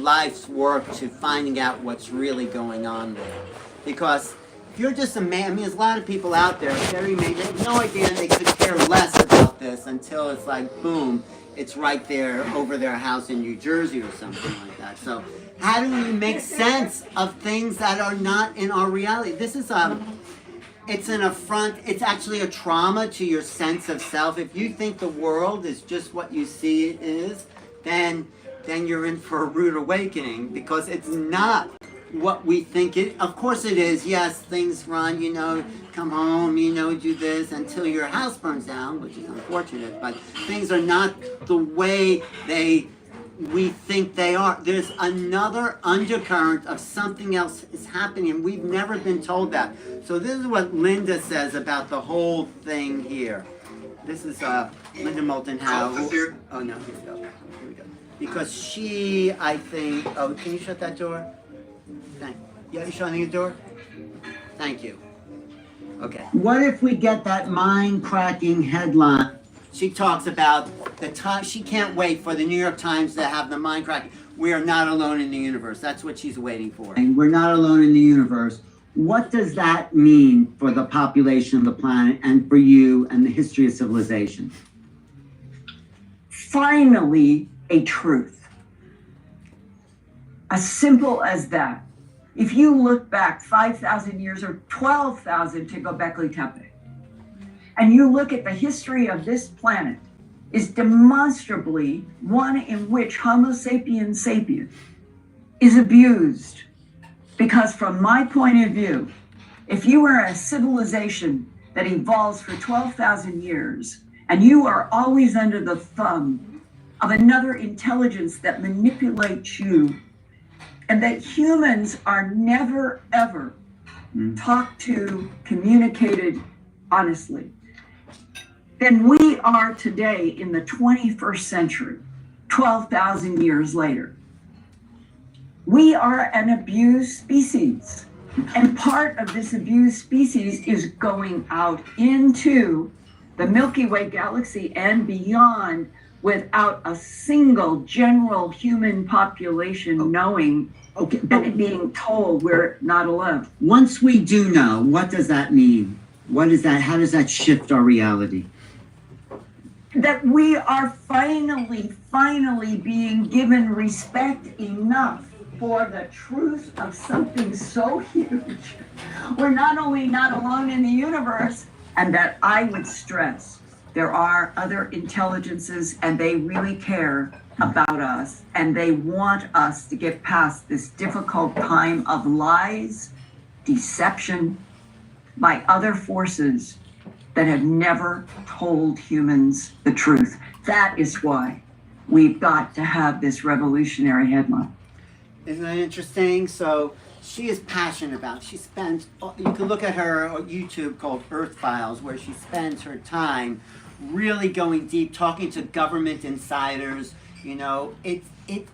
life's work to finding out what's really going on there. Because if you're just a man, I mean, there's a lot of people out there, they have no idea, they could care less about this until it's like, boom, it's right there over their house in New Jersey or something like that. So how do we make sense of things that are not in our reality? This is it's an affront, it's actually a trauma to your sense of self. If you think the world is just what you see it is, then you're in for a rude awakening, because it's not what we think it. Of course it is. Yes, things run, you know, come home, you know, do this until your house burns down, which is unfortunate, but things are not the way we think they are. There's another undercurrent of something else is happening, and we've never been told that. So this is what Linda says about the whole thing here. This is Linda Moulton Howe. Oh no, here we go. Here we go. Because she, I think, oh, can you shut that door? Yeah, you shutting the door? Thank you. Okay. What if we get that mind-cracking headline? She talks about the time, she can't wait for the New York Times to have the mind-cracking. We are not alone in the universe. That's what she's waiting for. And we're not alone in the universe. What does that mean for the population of the planet and for you and the history of civilization? Finally, a truth. As simple as that. If you look back 5,000 years or 12,000 to Göbekli Tepe, and you look at the history of this planet, is demonstrably one in which Homo sapiens sapiens is abused. Because from my point of view, if you are a civilization that evolves for 12,000 years, and you are always under the thumb of another intelligence that manipulates you, and that humans are never, ever talked to, communicated honestly, then we are today in the 21st century, 12,000 years later. We are an abused species. And part of this abused species is going out into the Milky Way galaxy and beyond without a single general human population knowing and being told we're not alone. Once we do know, what does that mean? What is that? How does that shift our reality? That we are finally being given respect enough for the truth of something so huge. We're not only not alone in the universe, and that I would stress, there are other intelligences and they really care about us, and they want us to get past this difficult time of lies, deception by other forces that have never told humans the truth. That is why we've got to have this revolutionary headline. Isn't that interesting? So she is passionate about it. She spends, you can look at her YouTube called Earth Files, where she spends her time really going deep, talking to government insiders. You know, it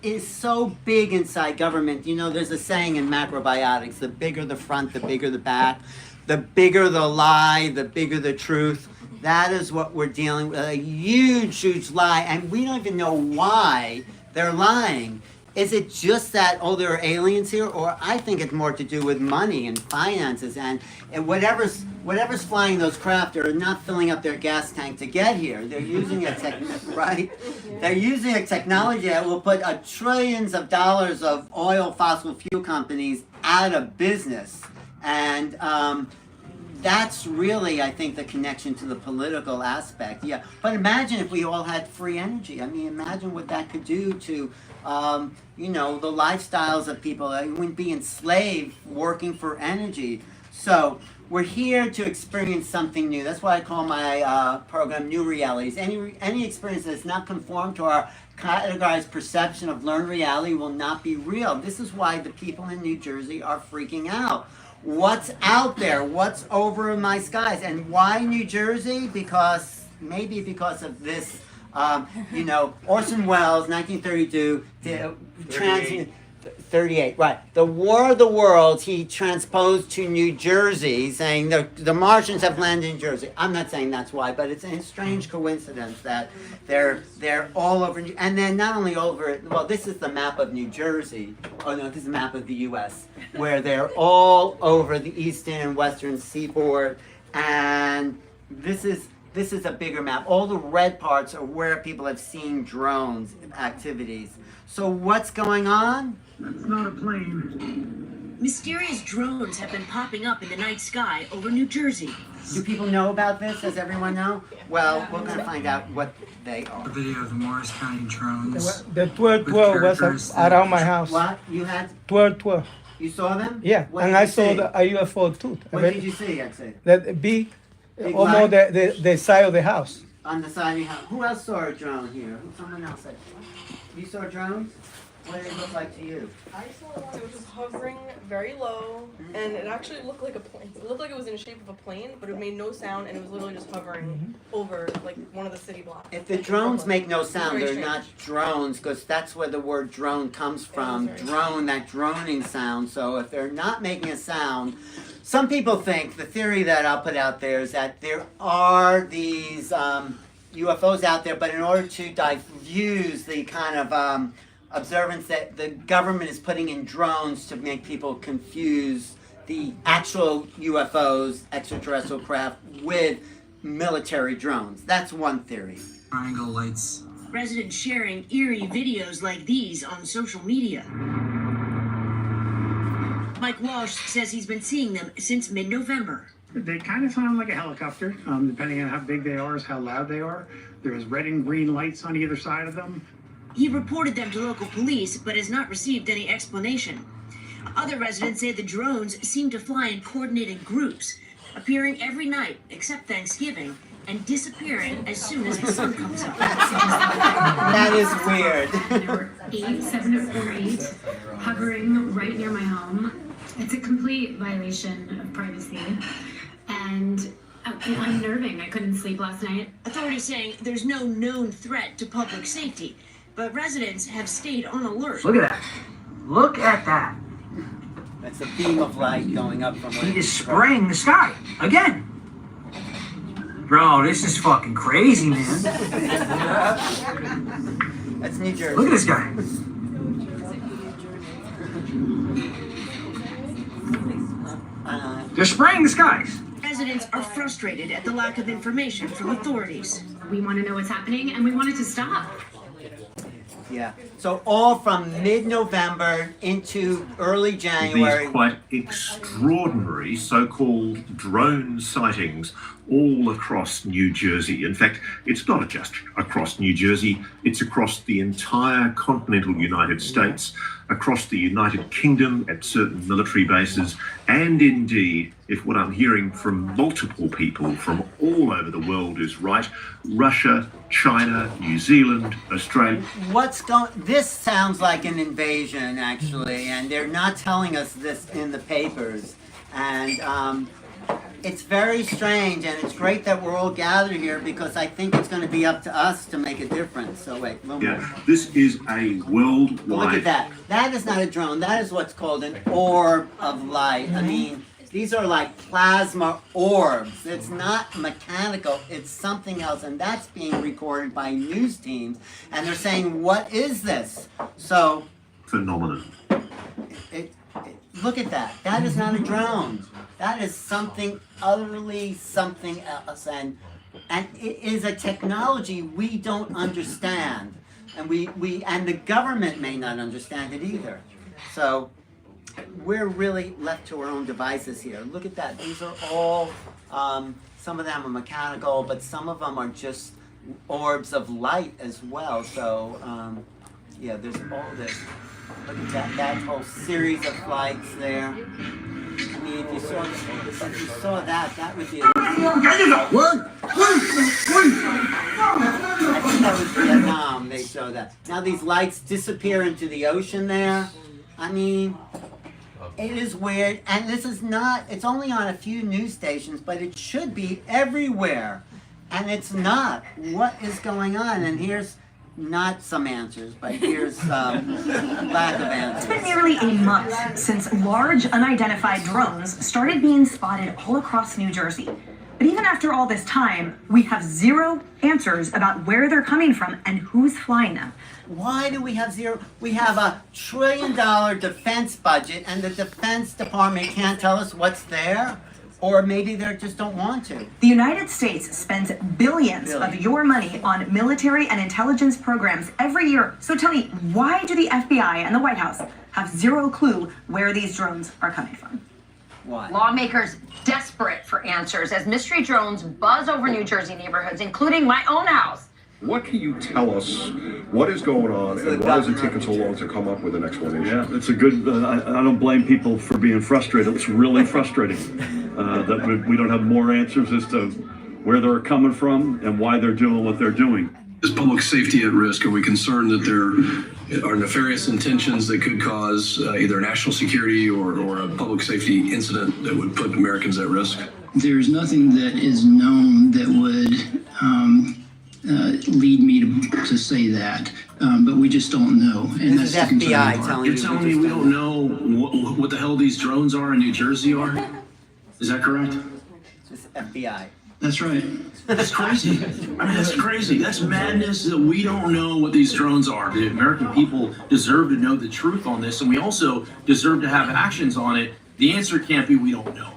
is so big inside government. You know, there's a saying in macrobiotics, the bigger the front, the bigger the back. The bigger the lie, the bigger the truth. That is what we're dealing with, a huge, huge lie. And we don't even know why they're lying. Is it just that, oh, there are aliens here? Or I think it's more to do with money and finances and whatever's flying those craft are not filling up their gas tank to get here. They're using right? They're using a technology that will put trillions of dollars of oil, fossil fuel companies out of business. And that's really, I think, the connection to the political aspect. Yeah, but imagine if we all had free energy. I mean, imagine what that could do to, you know, the lifestyles of people. They wouldn't be enslaved working for energy. So we're here to experience something new. That's why I call my program New Realities. Any experience that's not conform to our categorized perception of learned reality will not be real. This is why the people in New Jersey are freaking out. What's out there? What's over in my skies? And why New Jersey? Maybe because of this, you know, Orson Welles, 1932, 38, right. The War of the Worlds he transposed to New Jersey, saying the Martians have landed in Jersey. I'm not saying that's why, but it's a strange coincidence that they're all over. And then not only over, well, this is the map of New Jersey. Oh no, this is a map of the U.S., where they're all over the eastern and western seaboard. And this is a bigger map. All the red parts are where people have seen drones activities. So what's going on? That's not a plane. Mysterious drones have been popping up in the night sky over New Jersey. Do people know about this? Does everyone know? Well, we're going to find out what they are. A video of the Morris County drones. The 1212 was around my house. What? You had? 1212. You saw them? Yeah, What and did I you saw see? a UFO too. What did you see, actually? That big, Big almost the size of the house. On the side of your house. Who else saw a drone here? Someone else said. You saw drones? What did it look like to you? I saw one. It was just hovering very low, and it actually looked like a plane. It looked like it was in the shape of a plane, but it made no sound, and it was literally just hovering over like one of the city blocks. If the drones make no sound, Very they're not drones, because that's where the word drone comes from. very Drone, that droning sound. So if they're not making a sound, some people think, the theory that I'll put out there is that there are these UFOs out there, but in order to diffuse the kind of observance that the government is putting in drones to make people confuse the actual UFOs, extraterrestrial craft, with military drones. That's one theory. Triangle lights. Residents sharing eerie videos like these on social media. Mike Walsh says he's been seeing them since mid-November. They kind of sound like a helicopter, depending on how big they are, is how loud they are. There's red and green lights on either side of them. He reported them to local police, but has not received any explanation. Other residents say the drones seem to fly in coordinated groups, appearing every night except Thanksgiving, and disappearing as soon as the sun comes up. That is weird. There were 7 or 8 hovering right near my home. It's a complete violation of privacy, and unnerving. I couldn't sleep last night. Authorities saying there's no known threat to public safety, but residents have stayed on alert. Look at that. Look at that. That's a beam of light going up from where He is spraying the sky again. Bro, this is fucking crazy, man. That's New Jersey. Look at this guy. They're spraying the skies. Residents are frustrated at the lack of information from authorities. We want to know what's happening, and we want it to stop. Yeah. So all from mid-November into early January. These quite extraordinary so-called drone sightings all across New Jersey. In fact, it's not just across New Jersey, it's across the entire continental United States, across the United Kingdom at certain military bases, and indeed, if what I'm hearing from multiple people from all over the world is right, Russia, China, New Zealand, Australia. This sounds like an invasion, actually, and they're not telling us this in the papers. And it's very strange, and it's great that we're all gathered here, because I think it's going to be up to us to make a difference. So wait, a little more. Yeah, this is a worldwide... Look at that. That is not a drone. That is what's called an orb of light. I mean, these are like plasma orbs. It's not mechanical. It's something else. And that's being recorded by news teams. And they're saying, what is this? So... phenomenon. Look at that. That is not a drone. That is something utterly something else. And it is a technology we don't understand. And and the government may not understand it either. So we're really left to our own devices here. Look at that. These are all, some of them are mechanical, but some of them are just orbs of light as well. So, yeah, there's all this. Look at that whole series of flights there. I mean, if you saw that, that would be I think that was Vietnam, they show that. Now these lights disappear into the ocean there. I mean, it is weird. And this is not, it's only on a few news stations, but it should be everywhere. And it's not. What is going on? And here's not some answers, but here's lack of It's been answers. nearly a month since large unidentified drones started being spotted all across New Jersey. But even after all this time, we have zero answers about where they're coming from and who's flying them. Why do we have zero? We have $1 trillion defense budget, and the Defense Department can't tell us what's there? Or maybe they just don't want to. The United States spends billions of your money on military and intelligence programs every year. So tell me, why do the FBI and the White House have zero clue where these drones are coming from? Why? Lawmakers desperate for answers as mystery drones buzz over New Jersey neighborhoods, including my own house. What can you tell us? What is going on, and why is it taking so long to come up with an explanation? Yeah, it's a good. I don't blame people for being frustrated. It's really frustrating that we don't have more answers as to where they're coming from and why they're doing what they're doing. Is public safety at risk? Are we concerned that there are nefarious intentions that could cause either national security or a public safety incident that would put Americans at risk? There's nothing that is known that would lead me to say that, but we just don't know. And This is that's the FBI concerning part. telling You're you. telling me we don't know what the hell these drones are in New Jersey are? Is that correct? It's FBI. That's right. That's crazy. I mean, that's crazy. That's madness that we don't know what these drones are. The American people deserve to know the truth on this, and we also deserve to have actions on it. The answer can't be we don't know.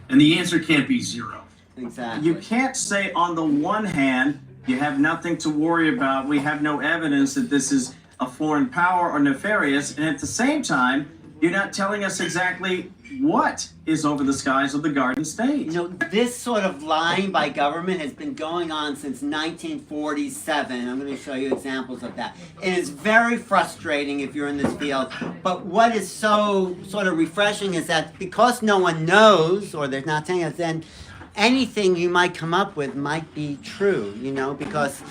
And the answer can't be zero. Exactly. You can't say on the one hand, you have nothing to worry about. We have no evidence that this is a foreign power or nefarious. And at the same time, you're not telling us exactly what is over the skies of the Garden State. You know, this sort of lying by government has been going on since 1947. I'm going to show you examples of that. It is very frustrating if you're in this field. But what is so sort of refreshing is that because no one knows, or there's not telling us, then anything you might come up with might be true, you know, because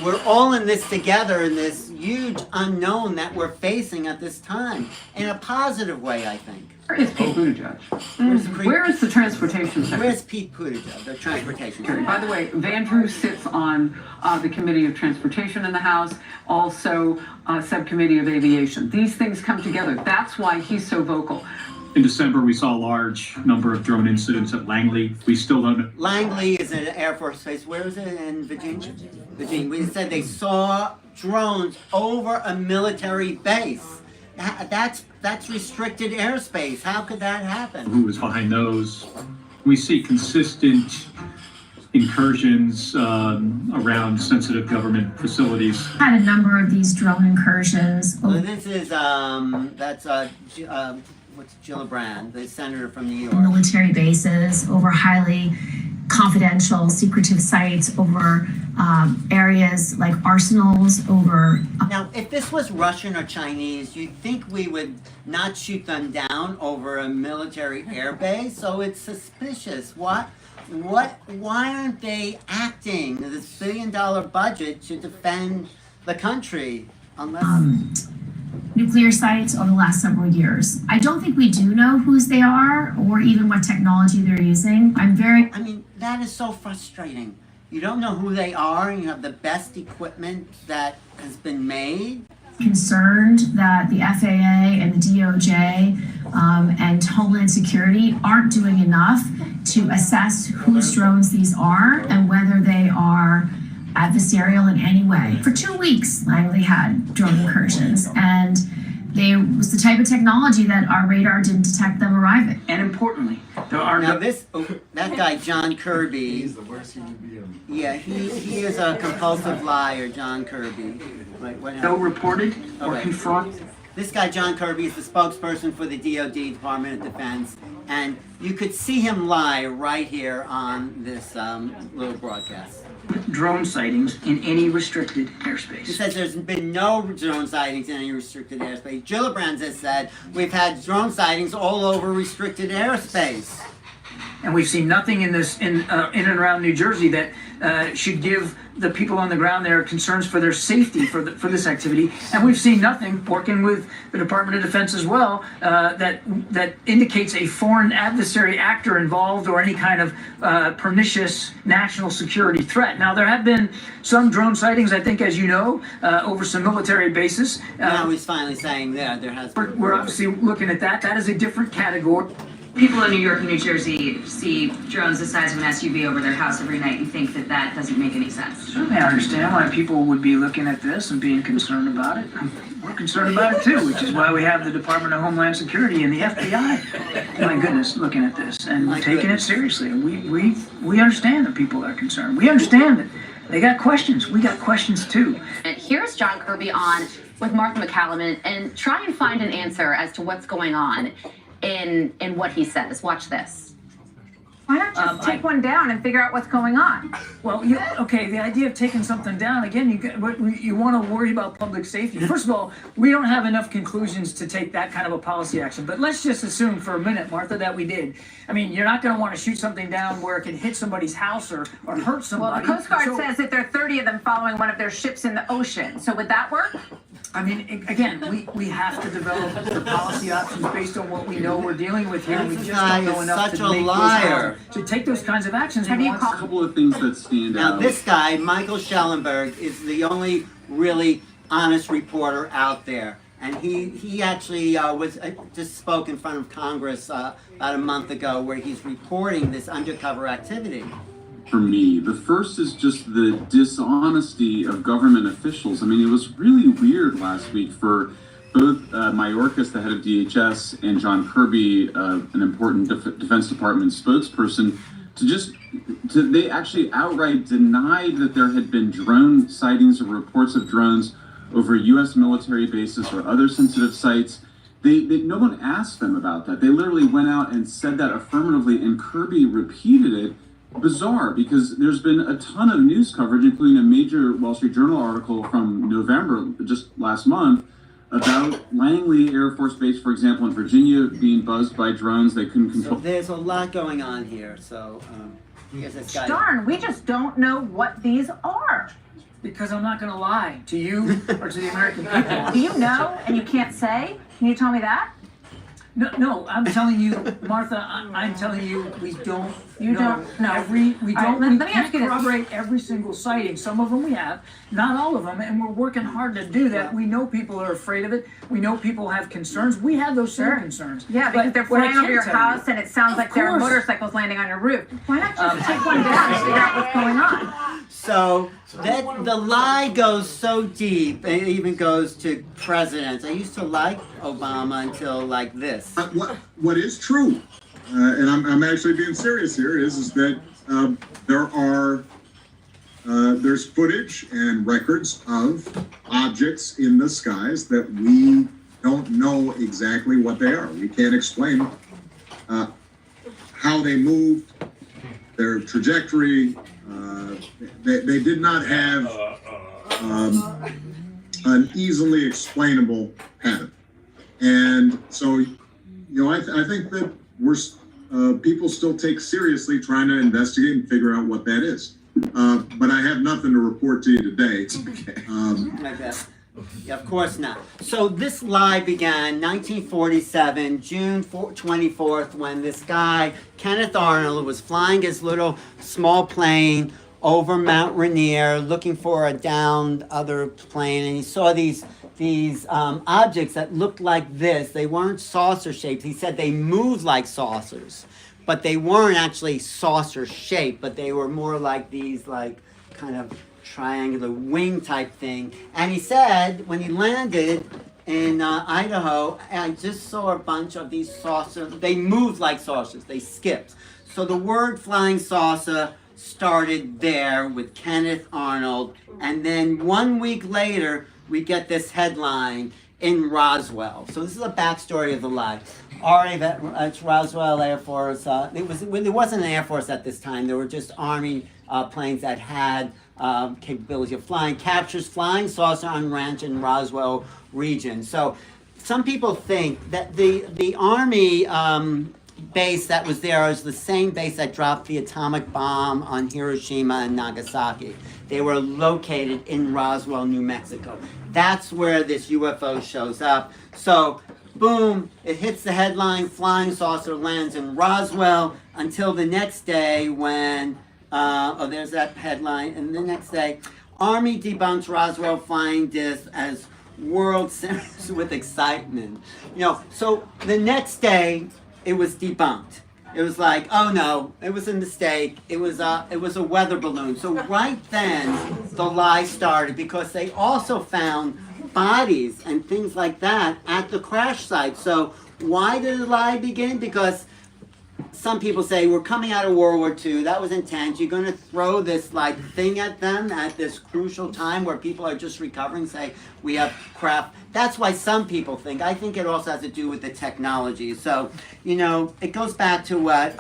we're all in this together in this huge unknown that we're facing at this time in a positive way, I think. Where is Pete Buttigieg? Where is the transportation secretary? Where's Pete Buttigieg, the transportation secretary? By the way, Van Drew sits on the Committee of Transportation in the House, also Subcommittee of Aviation. These things come together. That's why he's so vocal. In December, we saw a large number of drone incidents at Langley. We still don't know. Langley is an Air Force base. Where is it? In Virginia? Virginia. We said they saw drones over a military base. That's restricted airspace. How could that happen? Who was behind those? We see consistent incursions around sensitive government facilities. Had a number of these drone incursions. Well, this is what's Gillibrand, the senator from New York. Military bases, over highly confidential, secretive sites, over areas like arsenals, over... Now, if this was Russian or Chinese, you'd think we would not shoot them down over a military airbase, so it's suspicious. Why aren't they acting? This $1 billion budget to defend the country, unless... nuclear sites over the last several years. I don't think we do know whose they are or even what technology they're using. I mean, that is so frustrating. You don't know who they are, and you have the best equipment that has been made. Concerned that the FAA and the DOJ and Homeland Security aren't doing enough to assess whose drones these are and whether they are adversarial in any way. For 2 weeks, Langley had drone incursions, and they was the type of technology that our radar didn't detect them arriving. And importantly, there are now that guy John Kirby. He's the worst human being. Yeah, he is a compulsive liar, John Kirby. Right, what no reported or confirmed. This guy John Kirby is the spokesperson for the DoD, Department of Defense, and you could see him lie right here on this little broadcast. Drone sightings in any restricted airspace. He says there's been no drone sightings in any restricted airspace. Gillibrand has said we've had drone sightings all over restricted airspace. And we've seen nothing in and around New Jersey that should give the people on the ground there concerns for their safety for this activity. And we've seen nothing, working with the Department of Defense as well, that indicates a foreign adversary actor involved or any kind of pernicious national security threat. Now, there have been some drone sightings, I think, as you know, over some military bases. Now he's finally saying there has been. We're obviously looking at that. That is a different category. People in New York and New Jersey see drones the size of an SUV over their house every night and think that that doesn't make any sense. Certainly, I understand why people would be looking at this and being concerned about it. We're concerned about it too, which is why we have the Department of Homeland Security and the FBI. My goodness, looking at this and taking it seriously. We understand that people are concerned. We understand that they got questions. We got questions too. And here's John Kirby on with Martha McCallum and try and find an answer as to what's going on in what he says. Watch this. Why not just take one down and figure out what's going on? Well, okay, the idea of taking something down, again, you want to worry about public safety. First of all, we don't have enough conclusions to take that kind of a policy action. But let's just assume for a minute, Martha, that we did. I mean, you're not going to want to shoot something down where it can hit somebody's house or hurt somebody. Well, the Coast Guard says that there are 30 of them following one of their ships in the ocean. So would that work? I mean, again, we have to develop the policy options based on what we know we're dealing with here. We just don't know enough such to a make liar. to take those kinds of actions. Have you a couple of things that stand Now, out. this guy, Michael Schellenberg, is the only really honest reporter out there. And he actually just spoke in front of Congress about a month ago where he's reporting this undercover activity. For me, the first is just the dishonesty of government officials. I mean, it was really weird last week for both Mayorkas, the head of DHS, and John Kirby, an important Defense Department spokesperson, they actually outright denied that there had been drone sightings or reports of drones over U.S. military bases or other sensitive sites. No one asked them about that. They literally went out and said that affirmatively, and Kirby repeated it. Bizarre, because there's been a ton of news coverage, including a major Wall Street Journal article from November, just last month, about Langley Air Force Base, for example, in Virginia, being buzzed by drones they couldn't control. So there's a lot going on here. So here's this guy. Darn, we just don't know what these are. Because I'm not going to lie to you or to the American people. Do you know and you can't say? Can you tell me that? No, I'm telling you, Martha, I'm telling you, we don't You know. don't know. We All right, let me ask you this. corroborate every single sighting. Some of them we have, not all of them, and we're working hard to do that. We know people are afraid of it. We know people have concerns. We have those same concerns. Yeah, because But they're what I flying over can your tell you- house and it sounds like there are course. motorcycles landing on your roof. Why not just take one down and figure out what's going on? So the lie goes so deep, it even goes to presidents. I used to like Obama until like this. What is true, and I'm actually being serious here, is that there's footage and records of objects in the skies that we don't know exactly what they are. We can't explain how they moved, their trajectory. They did not have an easily explainable pattern. And so, I think that people still take seriously trying to investigate and figure out what that is. But I have nothing to report to you today. Yeah, of course not. So this lie began 1947, June 24th, when this guy, Kenneth Arnold, was flying his little small plane over Mount Rainier looking for a downed other plane, and he saw these objects that looked like this. They weren't saucer shaped. He said they moved like saucers, but they weren't actually saucer shaped, but they were more like these kind of triangular wing type thing. And he said when he landed in Idaho, I just saw a bunch of these saucers. They moved like saucers. They skipped. So the word flying saucer started there with Kenneth Arnold. And then 1 week later, we get this headline in Roswell. So this is a backstory of the lie. It's Roswell Air Force. It wasn't an Air Force at this time. There were just Army planes that had capability of flying. Captures flying saucer on ranch in Roswell region. So some people think that the Army base that was there is the same base that dropped the atomic bomb on Hiroshima and Nagasaki. They were located in Roswell, New Mexico. That's where this UFO shows up. So, boom, it hits the headline, flying saucer lands in Roswell, until the next day when, there's that headline, and the next day, Army debunks Roswell flying disc as world simmers with excitement. You know, so the next day, it was debunked. It was like, oh no, it was a mistake. It was a weather balloon. So right then, the lie started, because they also found bodies and things like that at the crash site. So why did the lie begin? Because some people say we're coming out of World War II. That was intense. You're going to throw this like thing at them at this crucial time where people are just recovering. Say we have crap. That's why some people think. I think it also has to do with the technology. So you know, it goes back to what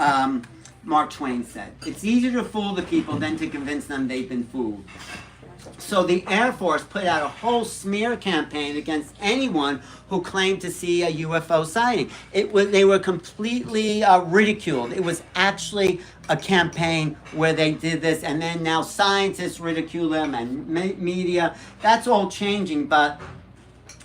Mark Twain said. It's easier to fool the people than to convince them they've been fooled. So the Air Force put out a whole smear campaign against anyone who claimed to see a UFO sighting. They were completely ridiculed. It was actually a campaign where they did this, and then now scientists ridicule them and media. That's all changing, but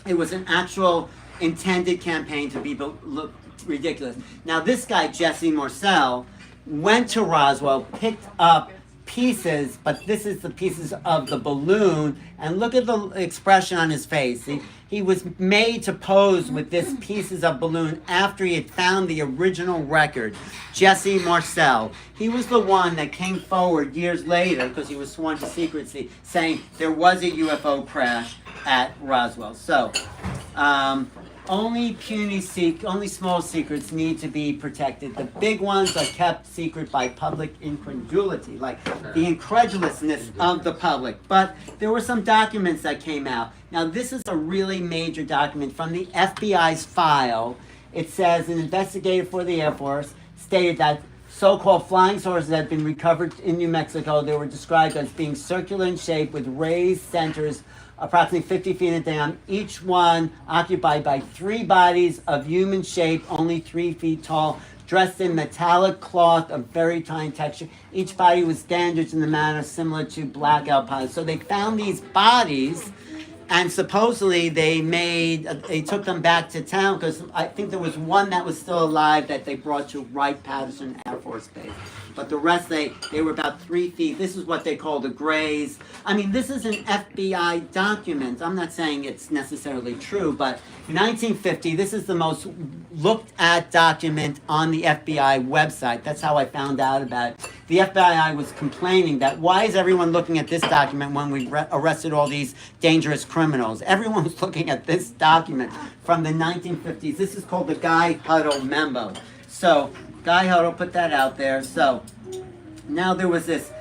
it was an actual intended campaign to be look ridiculous. Now this guy, Jesse Morcell, went to Roswell, picked up pieces, but this is the pieces of the balloon, and look at the expression on his face. He was made to pose with this pieces of balloon after he had found the original record. Jesse Morcell, he was the one that came forward years later, because he was sworn to secrecy, saying there was a UFO crash at Roswell. So only small secrets need to be protected. The big ones are kept secret by public incredulity, like the incredulousness of the public. But there were some documents that came out. Now, this is a really major document from the FBI's file. It says an investigator for the Air Force stated that so-called flying saucers had been recovered in New Mexico. They were described as being circular in shape with raised centers approximately 50 feet in diameter, each one occupied by 3 bodies of human shape, only 3 feet tall, dressed in metallic cloth of very tiny texture. Each body was bandaged in a manner similar to blackout pilots. So they found these bodies, and supposedly they took them back to town, because I think there was one that was still alive that they brought to Wright-Patterson Air Force Base. But the rest, they were about 3 feet. This is what they call the grays. I mean, this is an FBI document. I'm not saying it's necessarily true, but in 1950, this is the most looked at document on the FBI website. That's how I found out about it. The FBI was complaining that, why is everyone looking at this document when we arrested all these dangerous criminals? Everyone was looking at this document from the 1950s. This is called the Guy Huddle Memo. So Guy Huddle put that out there. So now there was this.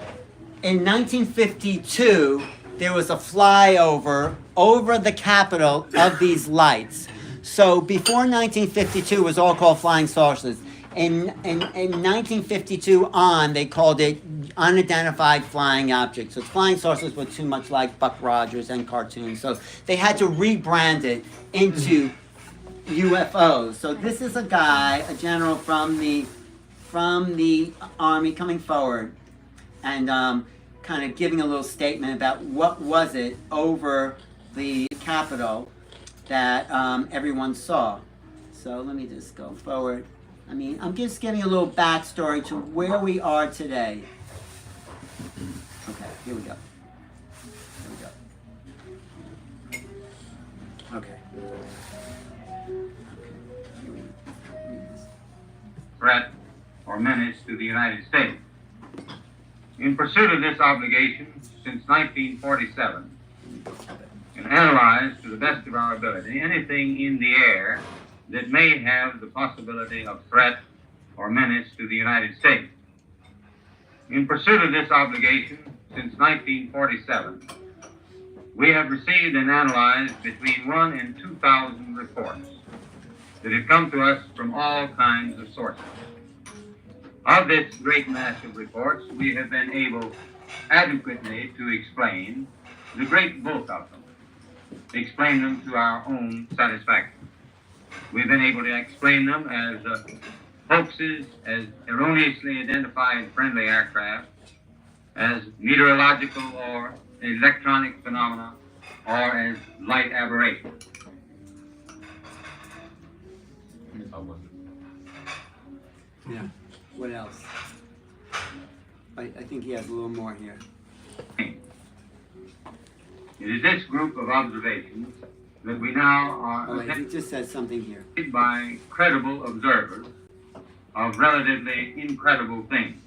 In 1952, there was a flyover over the Capitol of these lights. So before 1952, it was all called flying saucers. In 1952 on, they called it unidentified flying objects. So flying saucers were too much like Buck Rogers and cartoons. So they had to rebrand it into UFOs. So this is a guy, a general from the Army coming forward and kind of giving a little statement about what was it over the Capitol that everyone saw. So let me just go forward. I mean, I'm just giving a little backstory to where we are today. Okay, here we go. Okay. Threat or menace to the United States. In pursuit of this obligation, since 1947, and analyze to the best of our ability anything in the air that may have the possibility of threat or menace to the United States. In pursuit of this obligation, since 1947, we have received and analyzed between 1,000 and 2,000 reports that have come to us from all kinds of sources. Of this great mass of reports, we have been able adequately to explain the great bulk of them, explain them to our own satisfaction. We've been able to explain them as hoaxes as erroneously identified friendly aircraft, as meteorological or electronic phenomena, or as light aberrations. Yeah. What else? I think he has a little more here. It is this group of observations that we now are He just says something here. by credible observers of relatively incredible things.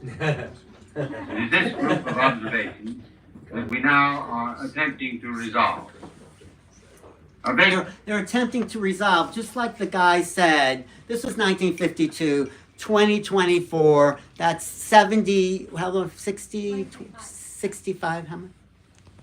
It is this group of observations that we now are attempting to resolve. They're attempting to resolve, just like the guy said, this was 1952, 2024, that's 70, how long, 60, 65, how much?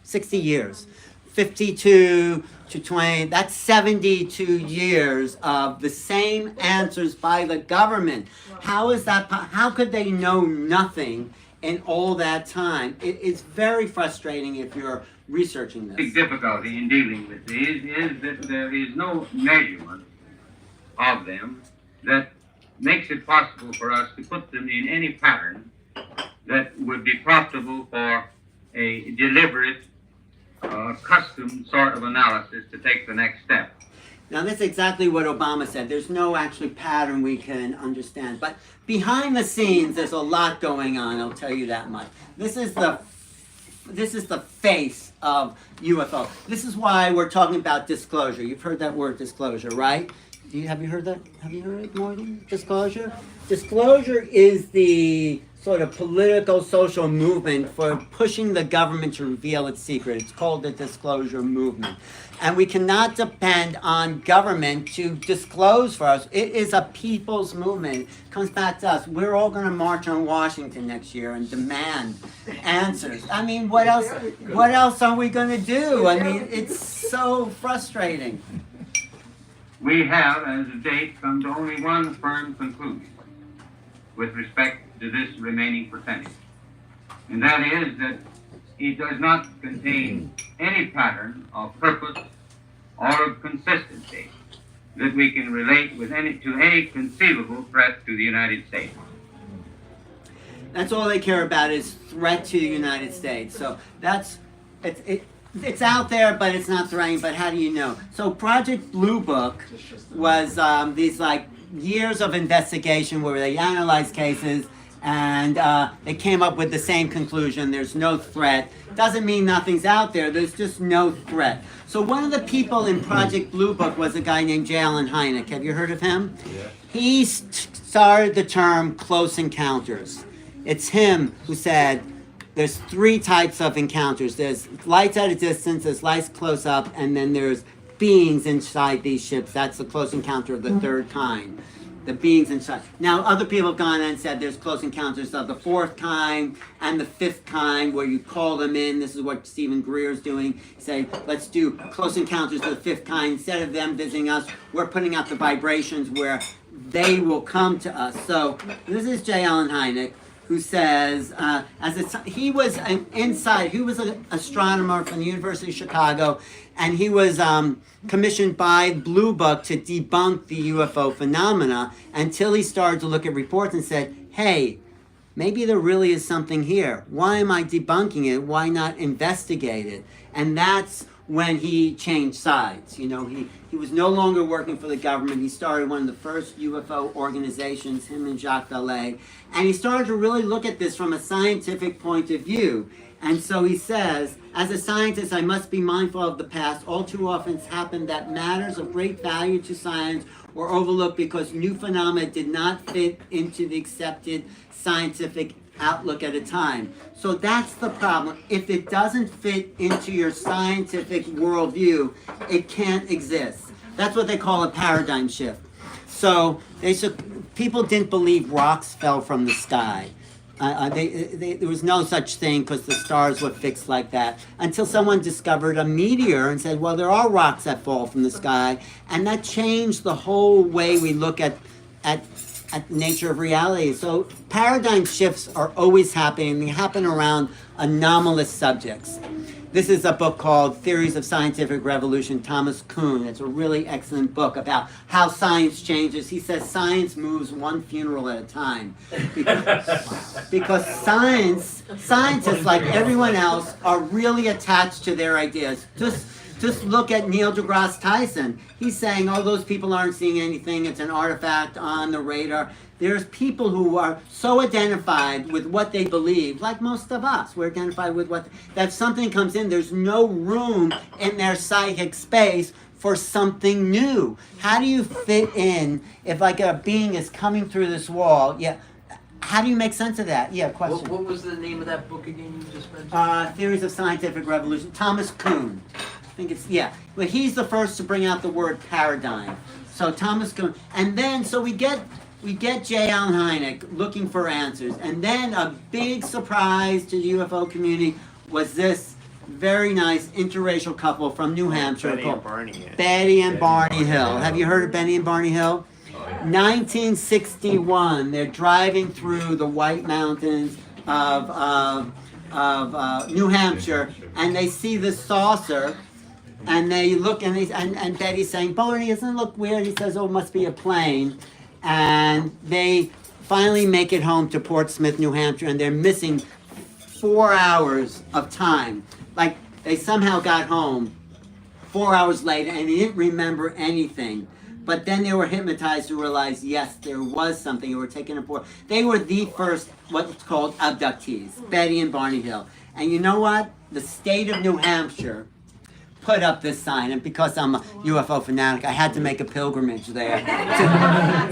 60 years. 52 to 20, that's 72 years of the same answers by the government. How is that, how could they know nothing in all that time? It's very frustrating if you're researching this. The big difficulty in dealing with these is that there is no measurement of them that makes it possible for us to put them in any pattern that would be profitable for a deliberate, custom sort of analysis to take the next step. Now that's exactly what Obama said. There's no actually pattern we can understand. But behind the scenes, there's a lot going on, I'll tell you that much. This is the face of UFO. This is why we're talking about disclosure. You've heard that word disclosure, right? Have you heard that? Have you heard it, Morgan? Disclosure? Disclosure is the sort of political, social movement for pushing the government to reveal its secret. It's called the disclosure movement. And we cannot depend on government to disclose for us. It is a people's movement. It comes back to us. We're all going to march on Washington next year and demand answers. I mean, what else are we going to do? I mean, it's so frustrating. We have, as of date, come to only one firm conclusion with respect to this remaining percentage. And that is that it does not contain any pattern of purpose or of consistency that we can relate with to any conceivable threat to the United States. That's all they care about is threat to the United States. So it's out there, but it's not threatening. But how do you know? So Project Blue Book was these like years of investigation where they analyzed cases and they came up with the same conclusion. There's no threat. Doesn't mean nothing's out there. There's just no threat. So one of the people in Project Blue Book was a guy named J. Allen Hynek. Have you heard of him? Yeah. He started the term close encounters. It's him who said there's three types of encounters. There's lights at a distance, there's lights close up, and then there's beings inside these ships. That's the close encounter of the third kind. The beings inside. Now, other people have gone and said there's close encounters of the fourth kind and the fifth kind, where you call them in. This is what Stephen Greer's doing. Say, let's do close encounters of the fifth kind. Instead of them visiting us, we're putting out the vibrations where they will come to us. So this is J. Allen Hynek, who says, he was an astronomer from the University of Chicago, and he was commissioned by Blue Book to debunk the UFO phenomena until he started to look at reports and said, hey, maybe there really is something here. Why am I debunking it? Why not investigate it? And that's when he changed sides. You know, he was no longer working for the government. He started one of the first UFO organizations, him and Jacques Vallée, and he started to really look at this from a scientific point of view. And so he says, as a scientist, I must be mindful of the past. All too often it's happened that matters of great value to science were overlooked because new phenomena did not fit into the accepted scientific outlook at a time. So that's the problem. If it doesn't fit into your scientific worldview, it can't exist. That's what they call a paradigm shift. So people didn't believe rocks fell from the sky. There was no such thing because the stars were fixed like that until someone discovered a meteor and said, well, there are rocks that fall from the sky. And that changed the whole way we look at nature of reality. So paradigm shifts are always happening. They happen around anomalous subjects. This is a book called Theories of Scientific Revolution, Thomas Kuhn. It's a really excellent book about how science changes. He says science moves one funeral at a time. Because scientists, like everyone else, are really attached to their ideas. Just look at Neil deGrasse Tyson. He's saying, oh, those people aren't seeing anything. It's an artifact on the radar. There's people who are so identified with what they believe, like most of us. We're identified with that if something comes in, there's no room in their psychic space for something new. How do you fit in if like a being is coming through this wall? Yeah. How do you make sense of that? Yeah, question. What was the name of that book again you just mentioned? Theories of Scientific Revolution, Thomas Kuhn. I think it's, yeah. But he's the first to bring out the word paradigm. So Thomas Kuhn. And then, so we get J. Allen Hynek looking for answers. And then a big surprise to the UFO community was this very nice interracial couple from New Hampshire called Betty and Barney Hill. Have you heard of Betty and Barney Hill? 1961, they're driving through the White Mountains of New Hampshire, and they see this saucer, and they look, and Betty's saying, Barney, doesn't it look weird? He says, oh, it must be a plane. And they finally make it home to Portsmouth, New Hampshire, and they're missing 4 hours of time. Like, they somehow got home 4 hours later, and they didn't remember anything. But then they were hypnotized to realize, yes, there was something. They were taken aboard. They were the first, what's called abductees, Betty and Barney Hill. And you know what? The state of New Hampshire put up this sign, and because I'm a UFO fanatic, I had to make a pilgrimage there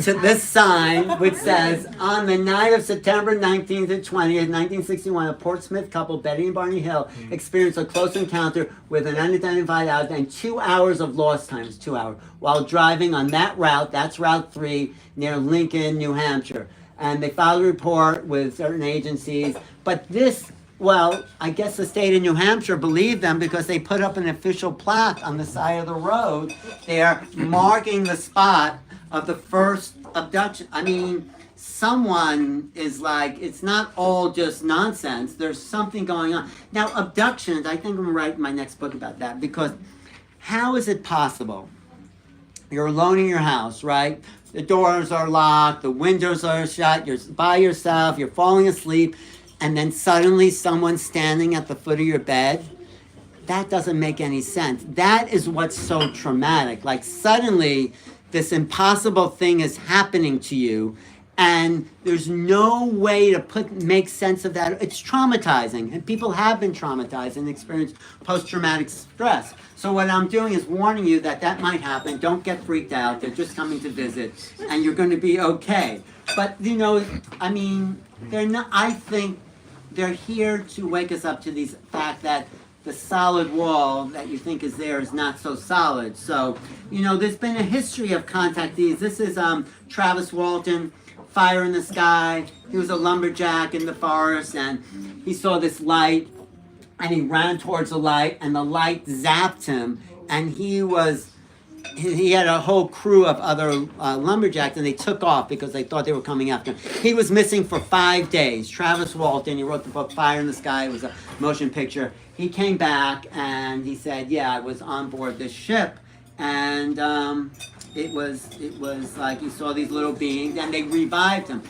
to this sign, which says, on the night of September 19th and 20th, 1961, a Portsmouth couple, Betty and Barney Hill, experienced a close encounter with an unidentified object and 2 hours of lost time, 2 hours, while driving on that route, that's Route 3, near Lincoln, New Hampshire. And they filed a report with certain agencies, but this, well, I guess the state of New Hampshire believed them because they put up an official plaque on the side of the road there marking the spot of the first abduction. I mean, someone is like, it's not all just nonsense. There's something going on. Now, abductions, I think I'm going to write my next book about that, because how is it possible? You're alone in your house, right? The doors are locked, the windows are shut, you're by yourself, you're falling asleep, and then suddenly someone's standing at the foot of your bed. That doesn't make any sense. That is what's so traumatic. Like, suddenly this impossible thing is happening to you, and there's no way to make sense of that. It's traumatizing, and people have been traumatized and experienced post-traumatic stress. So what I'm doing is warning you that that might happen. Don't get freaked out. They're just coming to visit, and you're going to be okay. But, you know, I mean, they're not, I think they're here to wake us up to the fact that the solid wall that you think is there is not so solid. So, you know, there's been a history of contactees. This is Travis Walton, Fire in the Sky. He was a lumberjack in the forest, and he saw this light, and he ran towards the light, and the light zapped him, and he had a whole crew of other lumberjacks, and they took off because they thought they were coming after him. He was missing for 5 days. Travis Walton, he wrote the book Fire in the Sky. It was a motion picture. He came back, and he said, yeah, I was on board this ship, and it was like he saw these little beings, and they revived him.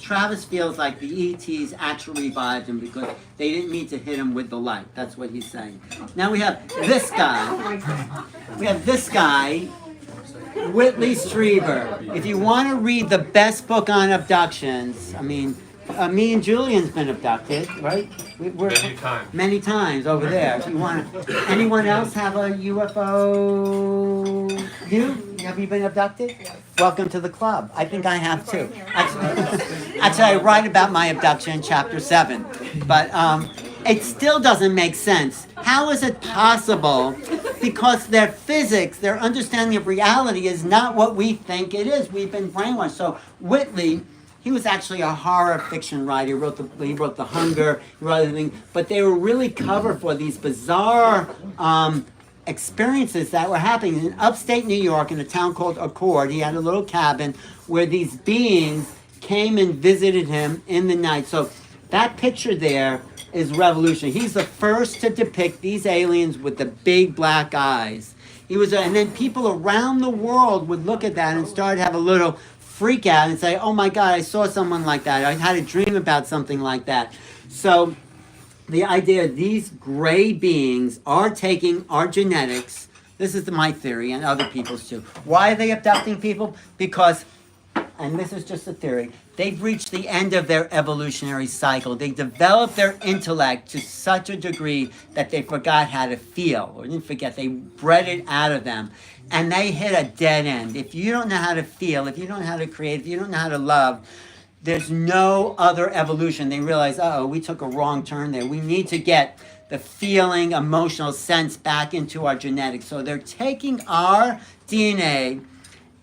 Travis feels like the ETs actually revived him because they didn't need to hit him with the light. That's what he's saying. Now we have this guy. Whitley Strieber. If you want to read the best book on abductions, I mean, me and Julian's been abducted, right? Many times over there. If you want to, anyone else have a UFO? Have you been abducted? Yes. Welcome to the club. I think I have too. Actually, I write about my abduction in chapter 7, but it still doesn't make sense. How is it possible? Because their physics, their understanding of reality is not what we think it is. We've been brainwashed. So Whitley, he was actually a horror fiction writer. He wrote The Hunger, he wrote everything, but they were really covered for these bizarre experiences that were happening in upstate New York in a town called Accord. He had a little cabin where these beings came and visited him in the night. So that picture there is revolutionary. He's the first to depict these aliens with the big black eyes. And then people around the world would look at that and start to have a little freak out and say, oh my God, I saw someone like that. I had a dream about something like that. So the idea these gray beings are taking our genetics. This is my theory and other people's too. Why are they abducting people? Because, and this is just a theory, they've reached the end of their evolutionary cycle. They developed their intellect to such a degree that they forgot how to feel, or didn't forget, they bred it out of them. And they hit a dead end. If you don't know how to feel, if you don't know how to create, if you don't know how to love, there's no other evolution. They realize, uh-oh, we took a wrong turn there. We need to get the feeling, emotional sense back into our genetics. So they're taking our DNA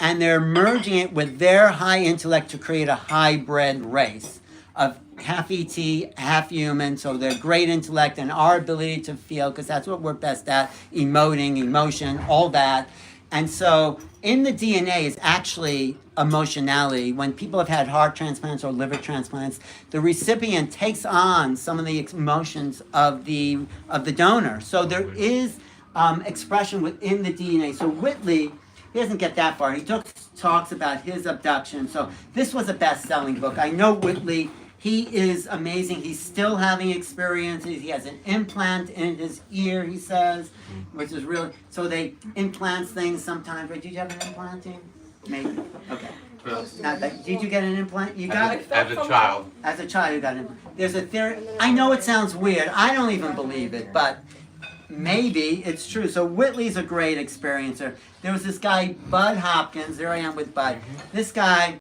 and they're merging it with their high intellect to create a hybrid race of half ET, half human. So their great intellect and our ability to feel, because that's what we're best at, emoting, emotion, all that. And so in the DNA is actually emotionality. When people have had heart transplants or liver transplants, the recipient takes on some of the emotions of the donor. So there is expression within the DNA. So Whitley, he doesn't get that far. He talks about his abduction. So this was a best-selling book. I know Whitley, he is amazing. He's still having experiences. He has an implant in his ear, he says, which is really, so they implants things sometimes. Did you have an implanting? Maybe. Okay. Did you get an implant? You got it? As a child. As a child, you got an implant. There's a theory. I know it sounds weird. I don't even believe it, but maybe it's true. So Whitley's a great experiencer. There was this guy, Bud Hopkins. There I am with Bud. This guy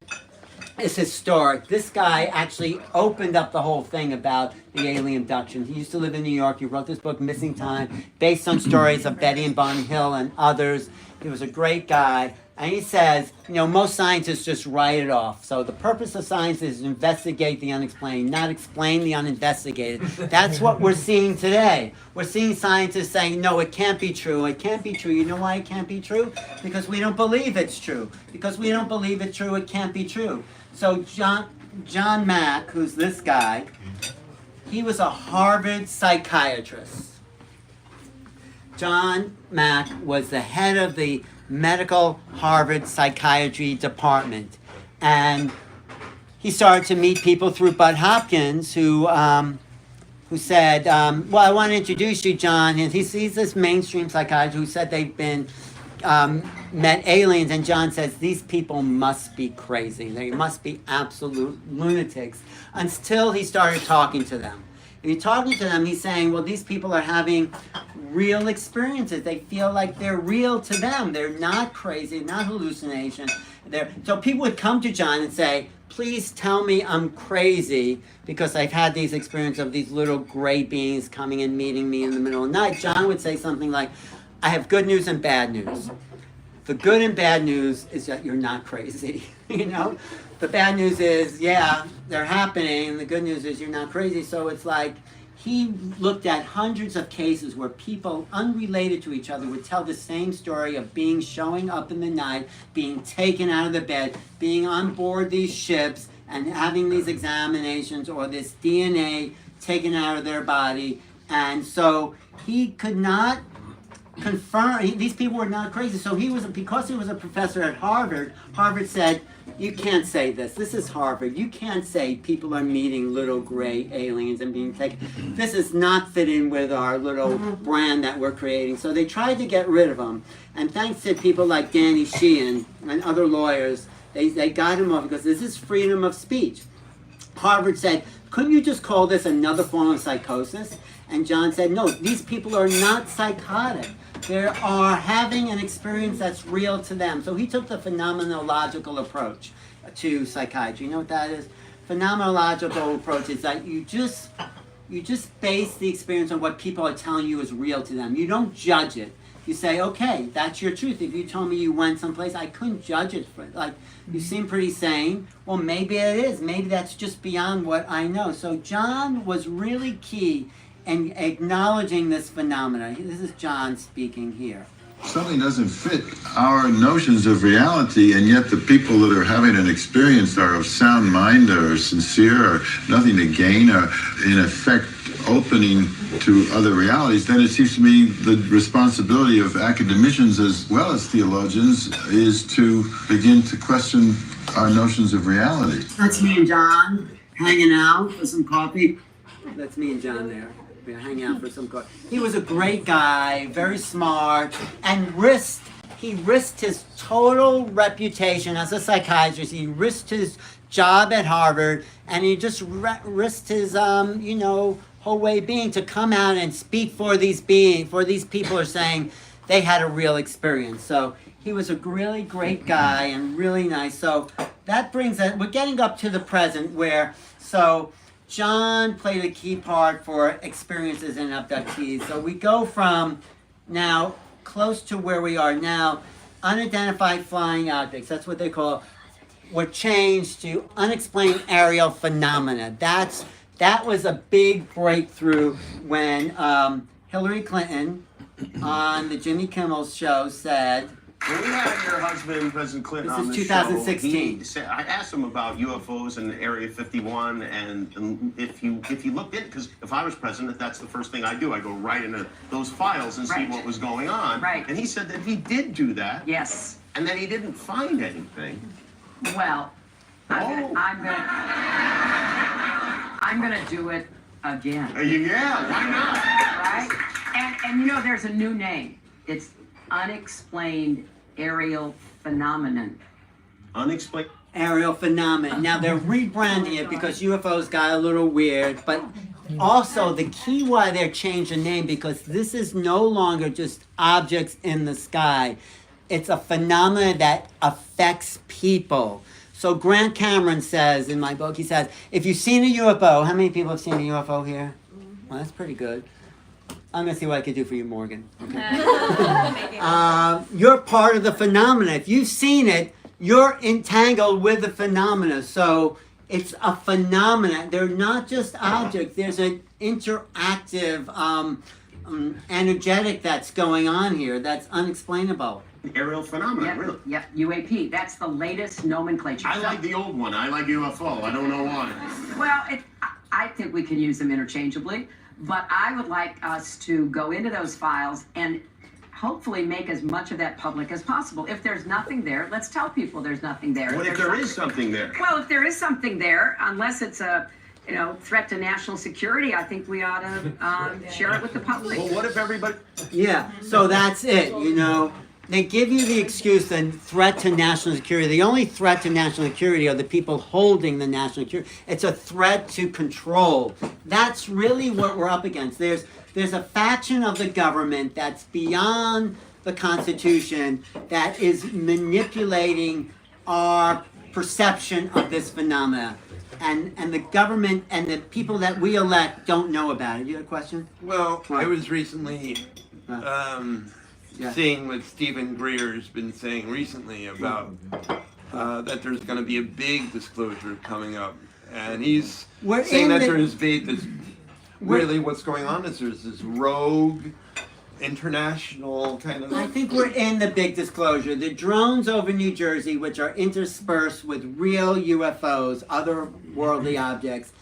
is historic. This guy actually opened up the whole thing about the alien abduction. He used to live in New York. He wrote this book, Missing Time, based on stories of Betty and Bonnie Hill and others. He was a great guy. And he says, you know, most scientists just write it off. So the purpose of science is to investigate the unexplained, not explain the uninvestigated. That's what we're seeing today. We're seeing scientists saying, no, it can't be true. It can't be true. You know why it can't be true? Because we don't believe it's true. Because we don't believe it's true, it can't be true. So John Mack, who's this guy, he was a Harvard psychiatrist. John Mack was the head of the medical Harvard psychiatry department. And he started to meet people through Bud Hopkins, who said, well, I want to introduce you, John. And he's this mainstream psychiatrist who said they've been met aliens. And John says, these people must be crazy. They must be absolute lunatics. Until he started talking to them. And he's talking to them, he's saying, well, these people are having real experiences. They feel like they're real to them. They're not crazy, not hallucination. So people would come to John and say, please tell me I'm crazy because I've had these experiences of these little gray beings coming and meeting me in the middle of the night. John would say something like, I have good news and bad news. The good and bad news is that you're not crazy, you know? The bad news is, yeah, they're happening. And the good news is you're not crazy. So it's like he looked at hundreds of cases where people unrelated to each other would tell the same story of showing up in the night, being taken out of the bed, being on board these ships and having these examinations or this DNA taken out of their body. And so he could not confirm, these people were not crazy. So because he was a professor at Harvard, Harvard said, you can't say this. This is Harvard. You can't say people are meeting little gray aliens and being taken. This is not fit in with our little brand that we're creating. So they tried to get rid of him. And thanks to people like Danny Sheehan and other lawyers, they got him off because this is freedom of speech. Harvard said, couldn't you just call this another form of psychosis? And John said, no, these people are not psychotic. They are having an experience that's real to them. So he took the phenomenological approach to psychiatry. You know what that is? Phenomenological approach is that you just base the experience on what people are telling you is real to them. You don't judge it. You say, okay, that's your truth. If you told me you went someplace, I couldn't judge it. Like, you seem pretty sane. Well, maybe it is. Maybe that's just beyond what I know. So John was really key and acknowledging this phenomena. This is John speaking here. something doesn't fit our notions of reality, and yet the people that are having an experience are of sound mind, are sincere, or nothing to gain, are in effect opening to other realities, then it seems to me the responsibility of academicians as well as theologians is to begin to question our notions of reality. That's me and John hanging out for some coffee. That's me and John there. We're hanging out for some coffee. He was a great guy, very smart, and he risked his total reputation as a psychiatrist. He risked his job at Harvard, and he just risked his, whole way of being to come out and speak for these people are saying they had a real experience. So he was a really great guy and really nice. So that brings us, we're getting up to the present where, so John played a key part for experiences in abductees. So we go from now close to where we are now, unidentified flying objects, that's what they call, were changed to unexplained aerial phenomena. That was a big breakthrough when Hillary Clinton on the Jimmy Kimmel show said, when we had your husband, President Clinton, on this the is 2016. show, I asked him about UFOs and Area 51, and if you looked in, because if I was president, that's the first thing I do. I go right into those files and see what was going on. Right. And he said that he did do that. Yes. And that he didn't find anything. Well, I'm gonna do it again. Yeah, why not? Right? And there's a new name. It's unexplained aerial phenomenon. Unexplained aerial phenomenon. Now they're rebranding it because UFOs got a little weird, but also the key why they're changing the name, because this is no longer just objects in the sky. It's a phenomenon that affects people. So Grant Cameron says in my book, he says, if you've seen a UFO, how many people have seen a UFO here? Well, that's pretty good. I'm going to see what I can do for you, Morgan. Okay. You're part of the phenomena. If you've seen it, you're entangled with the phenomena. So it's a phenomena. They're not just objects. There's an interactive, energetic that's going on here that's unexplainable. Aerial phenomena, really? Yep, UAP. That's the latest nomenclature. I like the old one. I like UFO. I don't know why. Well, I think we can use them interchangeably, but I would like us to go into those files and hopefully make as much of that public as possible. If there's nothing there, let's tell people there's nothing there. What if there is something there? Well, if there is something there, unless it's a threat to national security, I think we ought to share it with the public. Well, what if everybody... Yeah, so that's it, They give you the excuse, the threat to national security. The only threat to national security are the people holding the national security. It's a threat to control. That's really what we're up against. There's a faction of the government that's beyond the Constitution that is manipulating our perception of this phenomena. And the government and the people that we elect don't know about it. You have a question? Well, I was recently seeing what Stephen Greer's been saying recently about that there's going to be a big disclosure coming up. And he's saying that there's really what's going on is there's this rogue international kind of... I think we're in the big disclosure. The drones over New Jersey, which are interspersed with real UFOs, otherworldly objects,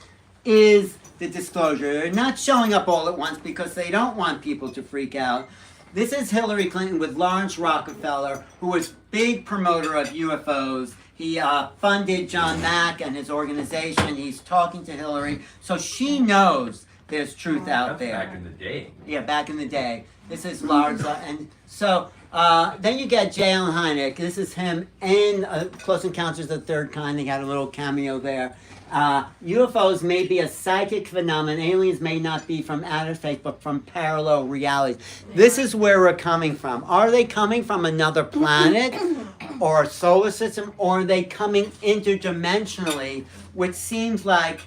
is the disclosure. They're not showing up all at once because they don't want people to freak out. This is Hillary Clinton with Lawrence Rockefeller, who was big promoter of UFOs. He funded John Mack and his organization. He's talking to Hillary. So she knows there's truth out there. Back in the day. Yeah, back in the day. This is Lawrence. And so then you get J. Allen Hynek. This is him in Close Encounters of the Third Kind. He had a little cameo there. UFOs may be a psychic phenomenon. Aliens may not be from outer space, but from parallel realities. This is where we're coming from. Are they coming from another planet or a solar system, or are they coming interdimensionally, which seems like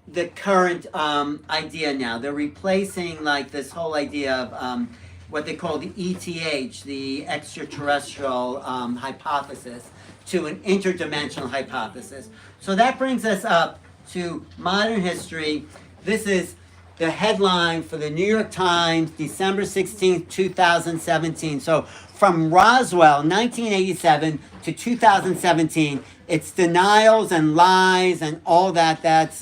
the current idea now? They're replacing like this whole idea of what they call the ETH, the extraterrestrial hypothesis, to an interdimensional hypothesis. So that brings us up to modern history. This is the headline for the New York Times, December 16th, 2017. So from Roswell, 1987 to 2017, it's denials and lies and all that. That's,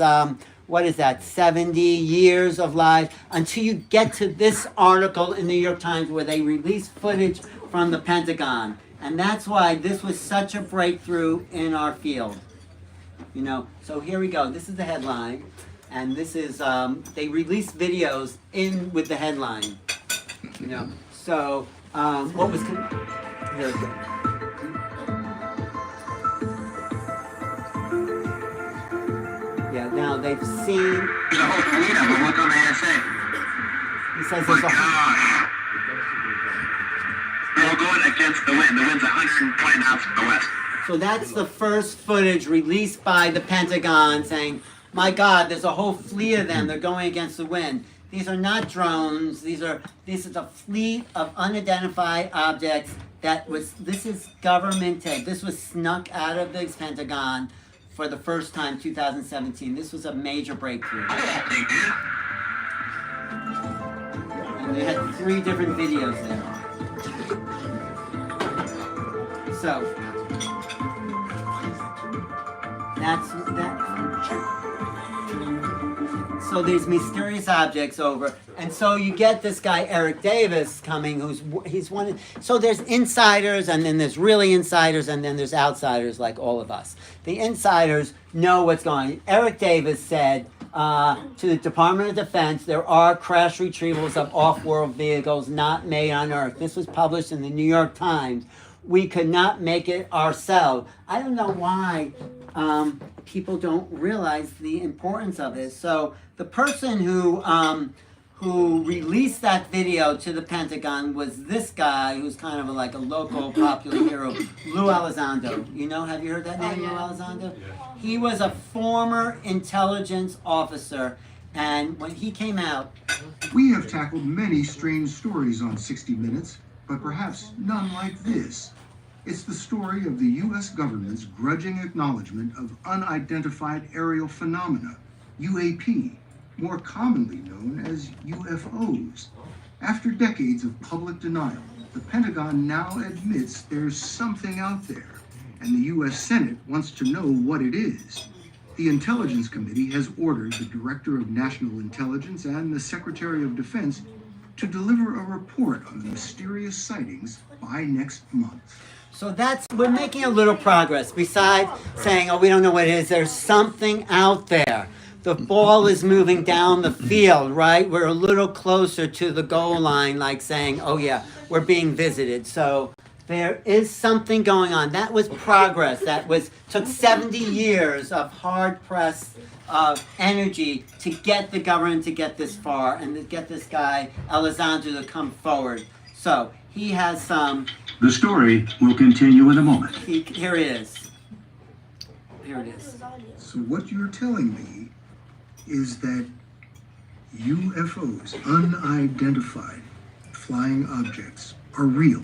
what is that, 70 years of lies, until you get to this article in the New York Times where they release footage from the Pentagon. And that's why this was such a breakthrough in our field. You know, so here we go. This is the headline. And this is, they release videos in with the headline. You know, so what was, here we go. Yeah, now they've seen. There's a whole fleet of them. Look on the ASA. He says there's a whole. They're going against the wind. The wind's 120 knots from the west. So that's the first footage released by the Pentagon saying, my God, there's a whole fleet of them. They're going against the wind. These are not drones. This is a fleet of unidentified objects this is government tape. This was snuck out of the Pentagon for the first time, 2017. This was a major breakthrough. And they had 3 different videos there. So, that's that. So these mysterious objects over, and so you get this guy Eric Davis coming, he's one. So there's insiders, and then there's really insiders, and then there's outsiders like all of us. The insiders know what's going on. Eric Davis said to the Department of Defense, there are crash retrievals of off-world vehicles not made on Earth. This was published in the New York Times. We could not make it ourselves. I don't know why people don't realize the importance of this. So the person who released that video to the Pentagon was this guy who's kind of like a local popular hero, Lou Elizondo. You know, have you heard that name, Lou Elizondo? Yeah. He was a former intelligence officer, and when he came out... We have tackled many strange stories on 60 Minutes, but perhaps none like this. It's the story of the U.S. government's grudging acknowledgement of unidentified aerial phenomena, UAP, more commonly known as UFOs. After decades of public denial, the Pentagon now admits there's something out there, and the U.S. Senate wants to know what it is. The Intelligence Committee has ordered the Director of National Intelligence and the Secretary of Defense to deliver a report on the mysterious sightings by next month. So we're making a little progress. Besides saying, oh, we don't know what it is, there's something out there. The ball is moving down the field, right? We're a little closer to the goal line, like saying, oh yeah, we're being visited. So there is something going on. That was progress. Took 70 years of hard-pressed energy to get the government to get this far and to get this guy, Elizondo, to come forward. So he has some... The story will continue in a moment. Here it is. Here it is. So what you're telling me is that UFOs, unidentified flying objects, are real.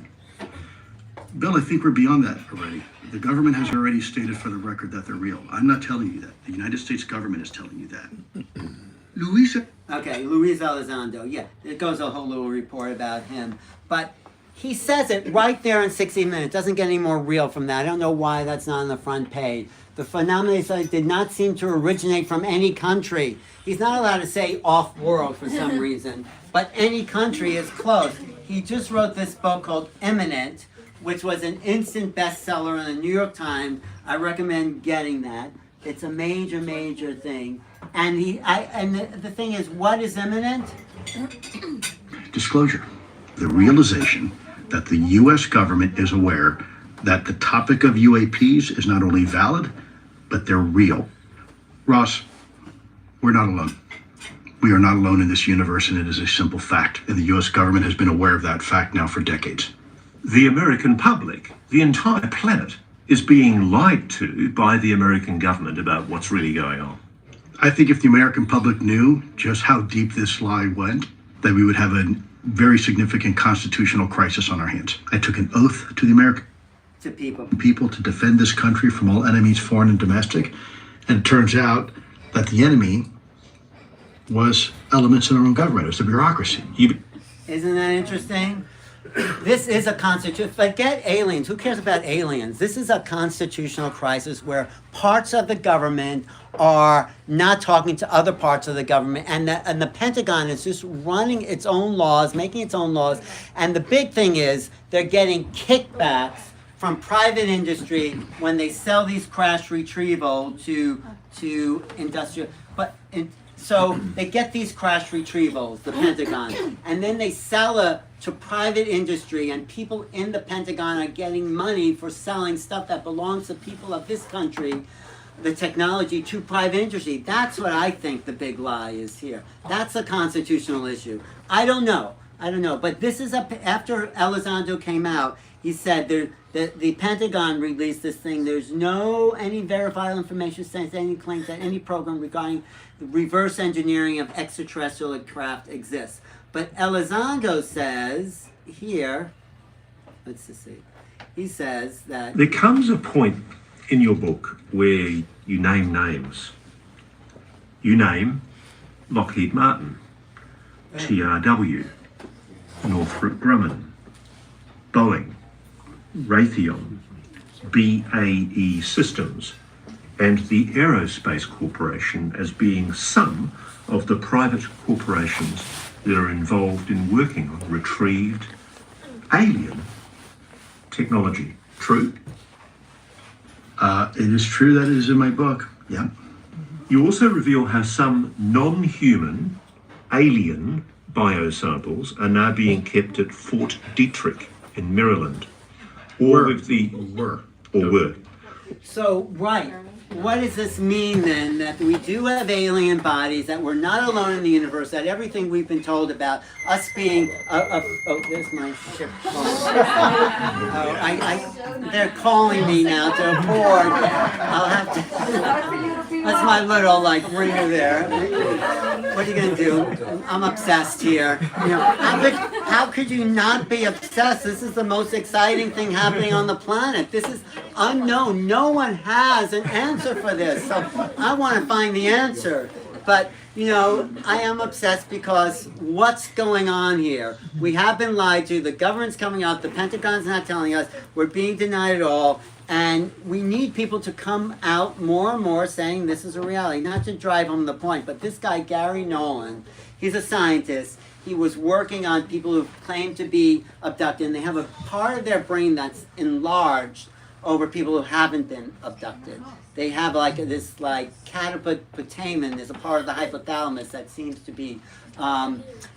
Bill, I think we're beyond that already. The government has already stated for the record that they're real. I'm not telling you that. The United States government is telling you that. Luis Elizondo. Yeah, it goes a whole little report about him. But he says it right there in 60 Minutes. Doesn't get any more real from that. I don't know why that's not on the front page. The phenomena did not seem to originate from any country. He's not allowed to say off-world for some reason, but any country is close. He just wrote this book called Imminent, which was an instant bestseller in the New York Times. I recommend getting that. It's a major, major thing. And the thing is, what is imminent? Disclosure. The realization that the U.S. government is aware that the topic of UAPs is not only valid, but they're real. Ross, we're not alone. We are not alone in this universe, and it is a simple fact. And the U.S. government has been aware of that fact now for decades. The American public, the entire planet, is being lied to by the American government about what's really going on. I think if the American public knew just how deep this lie went, that we would have a very significant constitutional crisis on our hands. I took an oath to the American people to defend this country from all enemies, foreign and domestic. And it turns out that the enemy was elements in our own government. It was the bureaucracy. Isn't that interesting? This is a constitution. Forget aliens. Who cares about aliens? This is a constitutional crisis where parts of the government are not talking to other parts of the government, and the Pentagon is just running its own laws, making its own laws. And the big thing is they're getting kickbacks from private industry when they sell these crash retrieval to industrial. So they get these crash retrievals, the Pentagon, and then they sell it to private industry, and people in the Pentagon are getting money for selling stuff that belongs to people of this country, the technology, to private industry. That's what I think the big lie is here. That's a constitutional issue. I don't know. But this is after Elizondo came out, he said the Pentagon released this thing. There's any verifiable information since any claims that any program regarding the reverse engineering of extraterrestrial craft exists. But Elizondo says here, let's just see, he says that there comes a point in your book where you name names. You name Lockheed Martin, TRW, Northrop Grumman, Boeing, Raytheon, BAE Systems, and the Aerospace Corporation as being some of the private corporations that are involved in working on retrieved alien technology. True? It is true that it is in my book. Yeah. You also reveal how some non-human alien biosamples are now being kept at Fort Detrick in Maryland. Were. So, right. What does this mean then, that we do have alien bodies, that we're not alone in the universe, that everything we've been told about us being there's my ship. They're calling me now to aboard. I'll have to. That's my little ringer there. What are you gonna do? I'm obsessed here. How could you not be obsessed? This is the most exciting thing happening on the planet. This is unknown. No one has an answer for this. So I want to find the answer. But, I am obsessed because what's going on here? We have been lied to. The government's coming out. The Pentagon's not telling us. We're being denied it all. And we need people to come out more and more saying this is a reality. Not to drive home the point, but this guy, Gary Nolan, he's a scientist. He was working on people who claim to be abducted, and they have a part of their brain that's enlarged over people who haven't been abducted. They have this cataputamen, there's a part of the hypothalamus that seems to be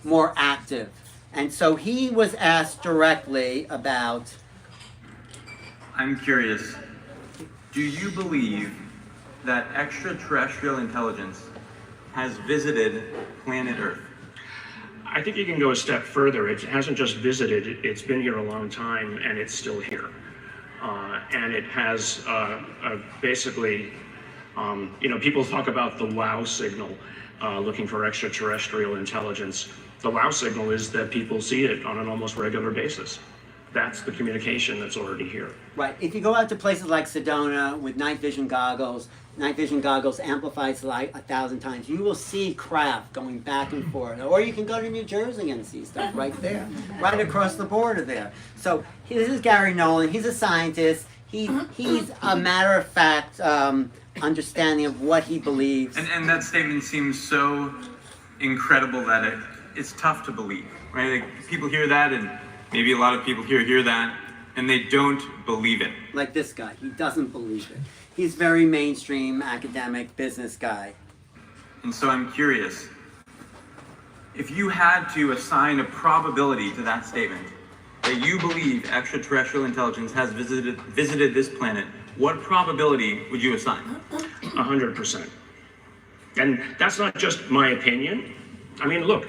more active. And so he was asked directly about... I'm curious, do you believe that extraterrestrial intelligence has visited planet Earth? I think you can go a step further. It hasn't just visited, it's been here a long time, and it's still here. And it has basically, people talk about the wow signal, looking for extraterrestrial intelligence. The wow signal is that people see it on an almost regular basis. That's the communication that's already here. Right. If you go out to places like Sedona with night vision goggles amplifies 1,000 times. You will see craft going back and forth. Or you can go to New Jersey and see stuff right there, right across the border there. So this is Gary Nolan. He's a scientist. He's a matter of fact understanding of what he believes. And that statement seems so incredible that it's tough to believe, right? People hear that, and maybe a lot of people hear that, and they don't believe it. Like this guy, he doesn't believe it. He's very mainstream, academic, business guy. And so I'm curious, if you had to assign a probability to that statement, that you believe extraterrestrial intelligence has visited this planet, what probability would you assign? 100%. And that's not just my opinion. I mean, look,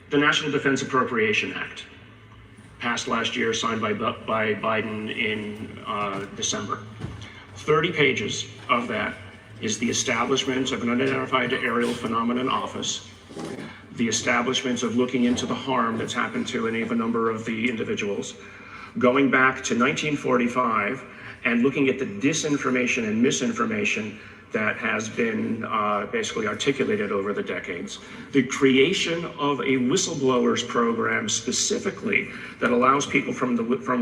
the National Defense Appropriation Act, passed last year, signed by Biden in December. 30 pages of that is the establishment of an unidentified aerial phenomenon office, the establishment of looking into the harm that's happened to any of a number of the individuals, going back to 1945 and looking at the disinformation and misinformation that has been basically articulated over the decades. The creation of a whistleblowers program specifically that allows people from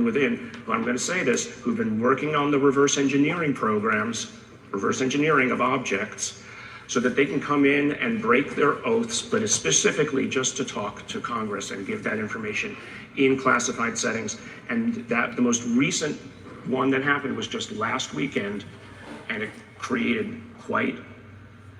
within, I'm going to say this, who've been working on the reverse engineering programs, reverse engineering of objects, so that they can come in and break their oaths, but it's specifically just to talk to Congress and give that information in classified settings. And that the most recent one that happened was just last weekend, and it created quite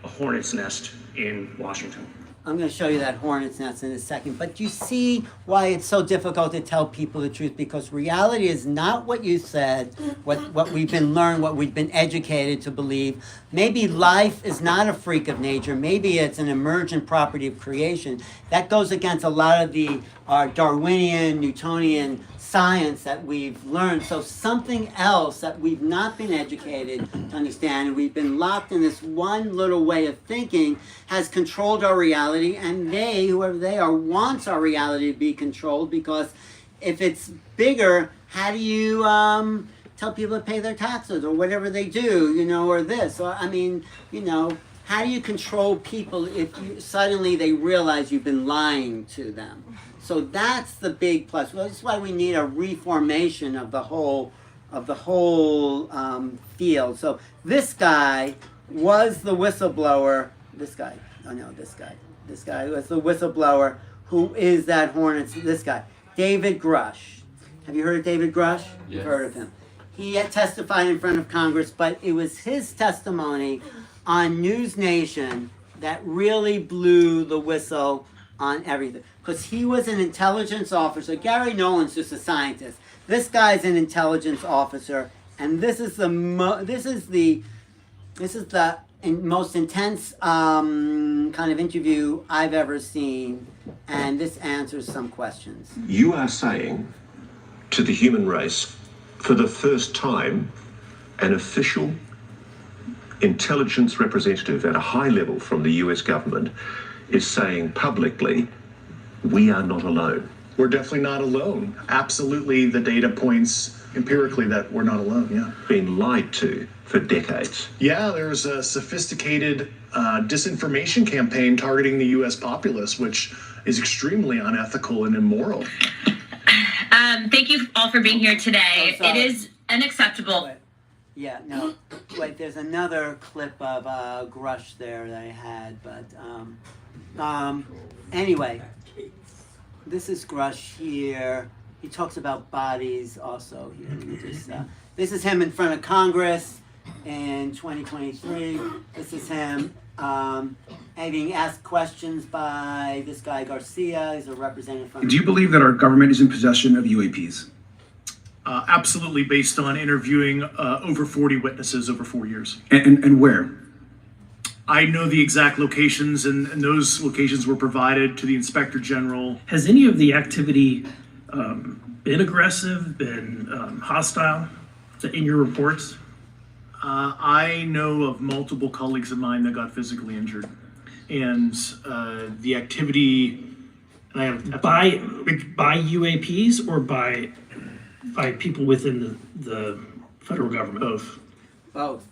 a hornet's nest in Washington. I'm going to show you that hornet's nest in a second, but you see why it's so difficult to tell people the truth, because reality is not what you said, what we've been learned, what we've been educated to believe. Maybe life is not a freak of nature. Maybe it's an emergent property of creation. That goes against a lot of the Darwinian, Newtonian science that we've learned. So something else that we've not been educated to understand, and we've been locked in this one little way of thinking, has controlled our reality, and they, whoever they are, wants our reality to be controlled, because if it's bigger, how do you tell people to pay their taxes or whatever they do, you know, or this? Or, I mean, you know, how do you control people if suddenly they realize you've been lying to them? So that's the big plus. Well, that's why we need a reformation of the whole field. So this guy was the whistleblower. This guy was the whistleblower. Who is that hornet's? This guy, David Grush. Have you heard of David Grush? Yes. You've heard of him. He had testified in front of Congress, but it was his testimony on News Nation that really blew the whistle on everything. Because he was an intelligence officer. Gary Nolan's just a scientist. This guy's an intelligence officer, and this is the most intense kind of interview I've ever seen, and this answers some questions. You are saying to the human race, for the first time, an official intelligence representative at a high level from the US government is saying publicly, we are not alone. We're definitely not alone. Absolutely, the data points empirically that we're not alone, yeah. Been lied to for decades. Yeah, there's a sophisticated disinformation campaign targeting the US populace, which is extremely unethical and immoral. Thank you all for being here today. Oh, it is unacceptable. Wait, there's another clip of Grush there that I had, but anyway, this is Grush here. He talks about bodies also here. Let me just, this is him in front of Congress in 2023. This is him being asked questions by this guy Garcia. He's a representative from... Do you believe that our government is in possession of UAPs? Absolutely, based on interviewing over 40 witnesses over 4 years. And where? I know the exact locations, and those locations were provided to the Inspector General. Has any of the activity been aggressive, been hostile in your reports? I know of multiple colleagues of mine that got physically injured, and the activity. By UAPs or by people within the federal government? Both.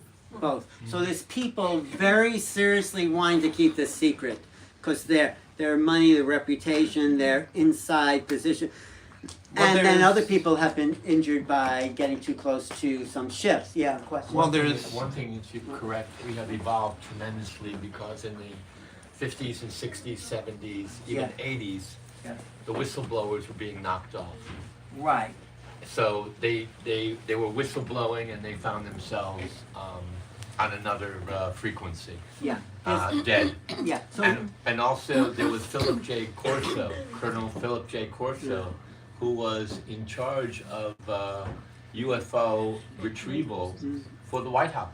So there's people very seriously wanting to keep this secret because their money, their reputation, their inside position. And then other people have been injured by getting too close to some ships. Yeah, question. Well, there is one thing you should correct. We have evolved tremendously because in the 50s and 60s, 70s, even 80s, the whistleblowers were being knocked off. Right. So they were whistleblowing and they found themselves on another frequency. Yeah. Dead. Yeah. So and also there was Philip J. Corso, Colonel Philip J. Corso, who was in charge of UFO retrieval for the White House.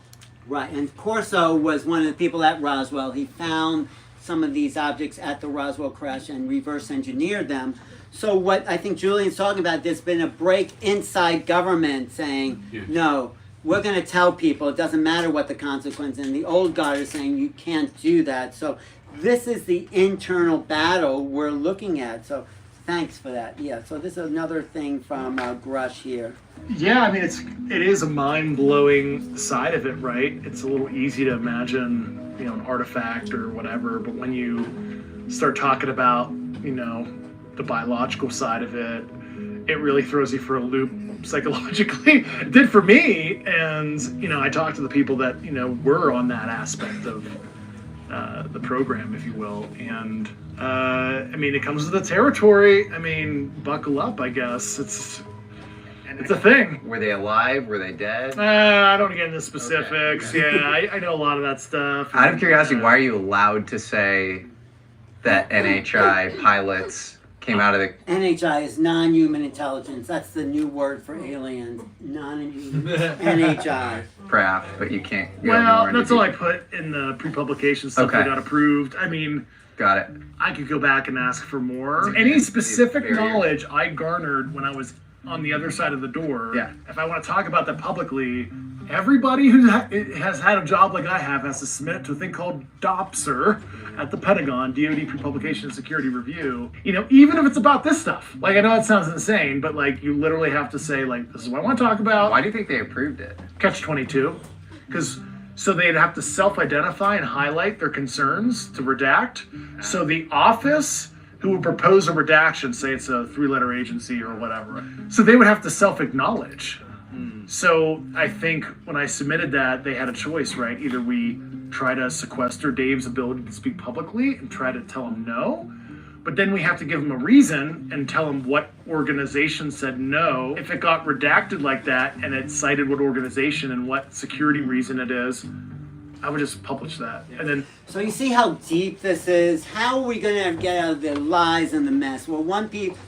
Right, and Corso was one of the people at Roswell. He found some of these objects at the Roswell crash and reverse engineered them. So what I think Julian's talking about, there's been a break inside government saying, no, we're going to tell people, it doesn't matter what the consequence, and the old guard is saying you can't do that. So this is the internal battle we're looking at. So thanks for that. Yeah, so this is another thing from Grush here. Yeah, I mean, it is a mind-blowing side of it, right? It's a little easy to imagine, you know, an artifact or whatever, but when you start talking about, you know, the biological side of it, it really throws you for a loop psychologically. It did for me, and, you know, I talked to the people that, you know, were on that aspect of the program, if you will, and I mean, it comes with the territory. I mean, buckle up, I guess. It's a thing. Were they alive? Were they dead? I don't get into specifics. Okay. Yeah, I know a lot of that stuff. Out of curiosity, why are you allowed to say that NHI pilots came out of the... NHI is non-human intelligence. That's the new word for aliens. Non-human. NHI. Craft, but you can't go Well, more that's into all I put in the pre-publication stuff that got approved. I mean... Got it. I could go back and ask for more. Any specific knowledge I garnered when I was on the other side of the door, if I want to talk about that publicly, everybody who has had a job like I have has to submit to a thing called DOPSR at the Pentagon, DoD Pre-Publication and Security Review. You know, even if it's about this stuff. Like, I know it sounds insane, but like, you literally have to say, like, this is what I want to talk about. Why do you think they approved it? Catch-22. Because... So they'd have to self-identify and highlight their concerns to redact. So the office who would propose a redaction, say it's a 3-letter agency or whatever, so they would have to self-acknowledge. So I think when I submitted that, they had a choice, right? Either we try to sequester Dave's ability to speak publicly and try to tell him no, but then we have to give him a reason and tell him what organization said no. If it got redacted like that and it cited what organization and what security reason it is, I would just publish that. And then. So you see how deep this is? How are we going to get out of the lies and the mess? Well,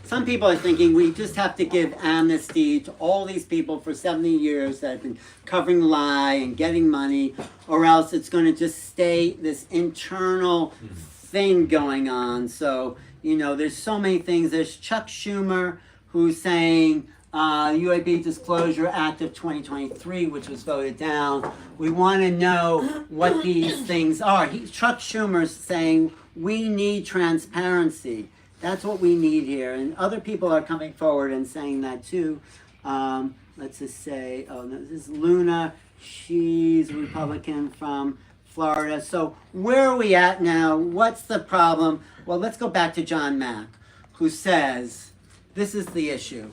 some people are thinking we just have to give amnesty to all these people for 70 years that have been covering the lie and getting money, or else it's going to just stay this internal thing going on. So, you know, there's so many things. There's Chuck Schumer, who's saying UAP Disclosure Act of 2023, which was voted down. We want to know what these things are. Chuck Schumer's saying we need transparency. That's what we need here. And other people are coming forward and saying that too. Let's just say, oh, no, this is Luna. She's a Republican from Florida. So where are we at now? What's the problem? Well, let's go back to John Mack, who says, this is the issue.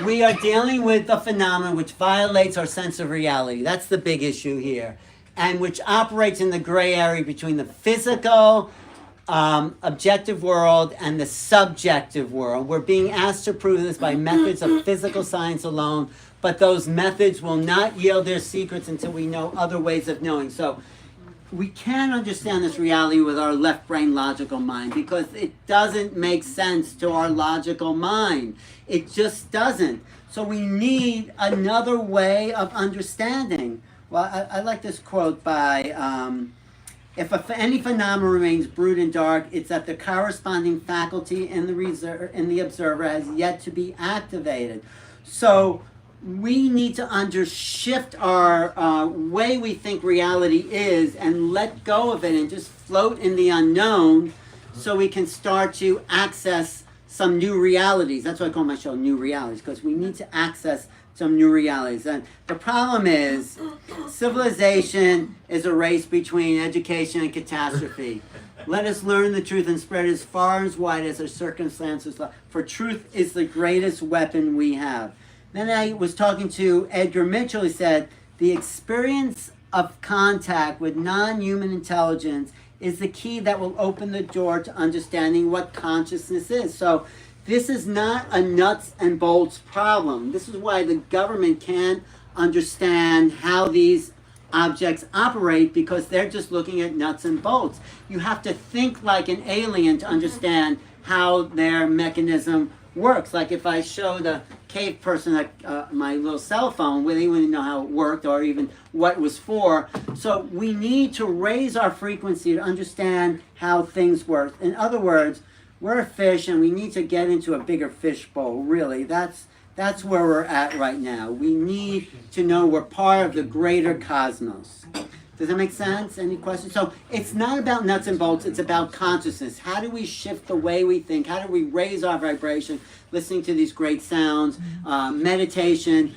We are dealing with a phenomenon which violates our sense of reality. That's the big issue here. And which operates in the gray area between the physical, objective world and the subjective world. We're being asked to prove this by methods of physical science alone, but those methods will not yield their secrets until we know other ways of knowing. So we can't understand this reality with our left brain logical mind because it doesn't make sense to our logical mind. It just doesn't. So we need another way of understanding. Well, I like this quote by, if any phenomenon remains brute and dark, it's that the corresponding faculty in the observer has yet to be activated. So we need to shift our way we think reality is and let go of it and just float in the unknown so we can start to access some new realities. That's why I call my show New Realities, because we need to access some new realities. And the problem is civilization is a race between education and catastrophe. Let us learn the truth and spread it as far and as wide as our circumstances allow. For truth is the greatest weapon we have. Then I was talking to Edgar Mitchell. He said, the experience of contact with non-human intelligence is the key that will open the door to understanding what consciousness is. So this is not a nuts and bolts problem. This is why the government can't understand how these objects operate, because they're just looking at nuts and bolts. You have to think like an alien to understand how their mechanism works. Like if I showed a cave person my little cell phone, they wouldn't know how it worked or even what it was for. So we need to raise our frequency to understand how things work. In other words, we're a fish and we need to get into a bigger fish bowl, really. That's where we're at right now. We need to know we're part of the greater cosmos. Does that make sense? Any questions? So it's not about nuts and bolts, it's about consciousness. How do we shift the way we think? How do we raise our vibration? Listening to these great sounds, meditation,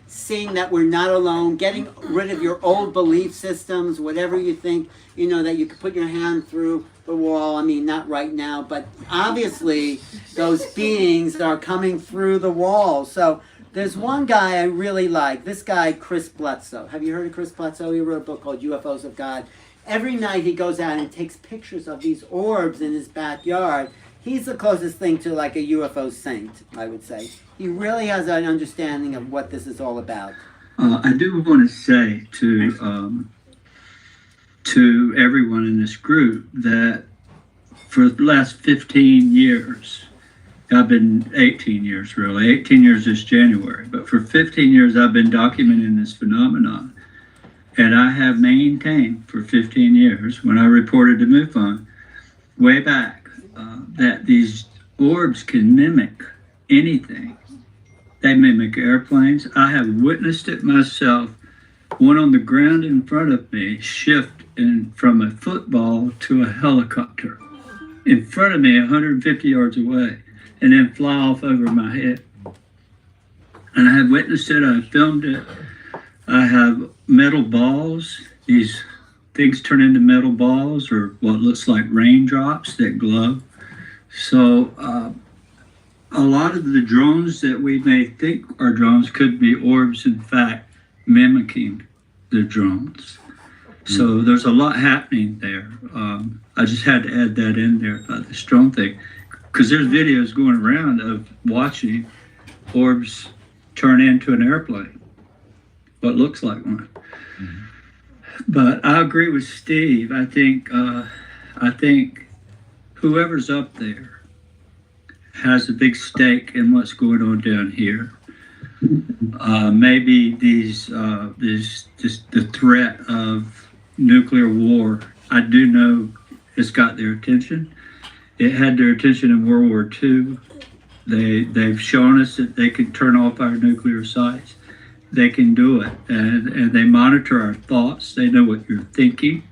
seeing that we're not alone, getting rid of your old belief systems, whatever you think, you know, that you could put your hand through the wall. I mean, not right now, but obviously those beings are coming through the wall. So there's one guy I really like, this guy, Chris Bledsoe. Have you heard of Chris Bledsoe? He wrote a book called UFOs of God. Every night he goes out and takes pictures of these orbs in his backyard. He's the closest thing to like a UFO saint, I would say. He really has an understanding of what this is all about. I do want to say to everyone in this group that for the last 15 years, I've been 18 years really, 18 years this January, but for 15 years I've been documenting this phenomenon. And I have maintained for 15 years, when I reported to MUFON way back, that these orbs can mimic anything. They mimic airplanes. I have witnessed it myself. One on the ground in front of me shift from a football to a helicopter in front of me 150 yards away and then fly off over my head. And I have witnessed it. I filmed it. I have metal balls. These things turn into metal balls or what looks like raindrops that glow. So a lot of the drones that we may think are drones could be orbs, in fact, mimicking the drones. So there's a lot happening there. I just had to add that in there about this drone thing, because there's videos going around of watching orbs turn into an airplane, what looks like one. But I agree with Steve. I think whoever's up there has a big stake in what's going on down here. Maybe the threat of nuclear war, I do know it's got their attention. It had their attention in World War II. They've shown us that they can turn off our nuclear sites. They can do it, and they monitor our thoughts. They know what you're thinking.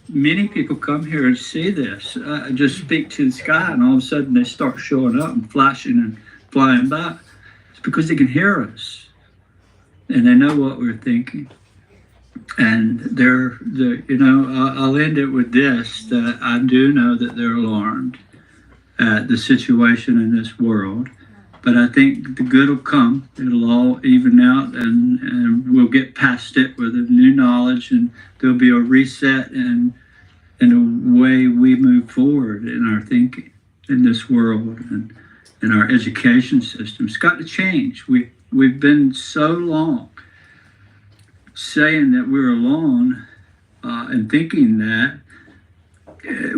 Many people come here and see this. I just speak to the sky, and all of a sudden they start showing up and flashing and flying by. It's because they can hear us, and they know what we're thinking. And I'll end it with this: that I do know that they're alarmed at the situation in this world. But I think the good will come. It'll all even out, and we'll get past it with a new knowledge, and there'll be a reset and a way we move forward in our thinking in this world and in our education system. It's got to change. We've been so long saying that we're alone and thinking that.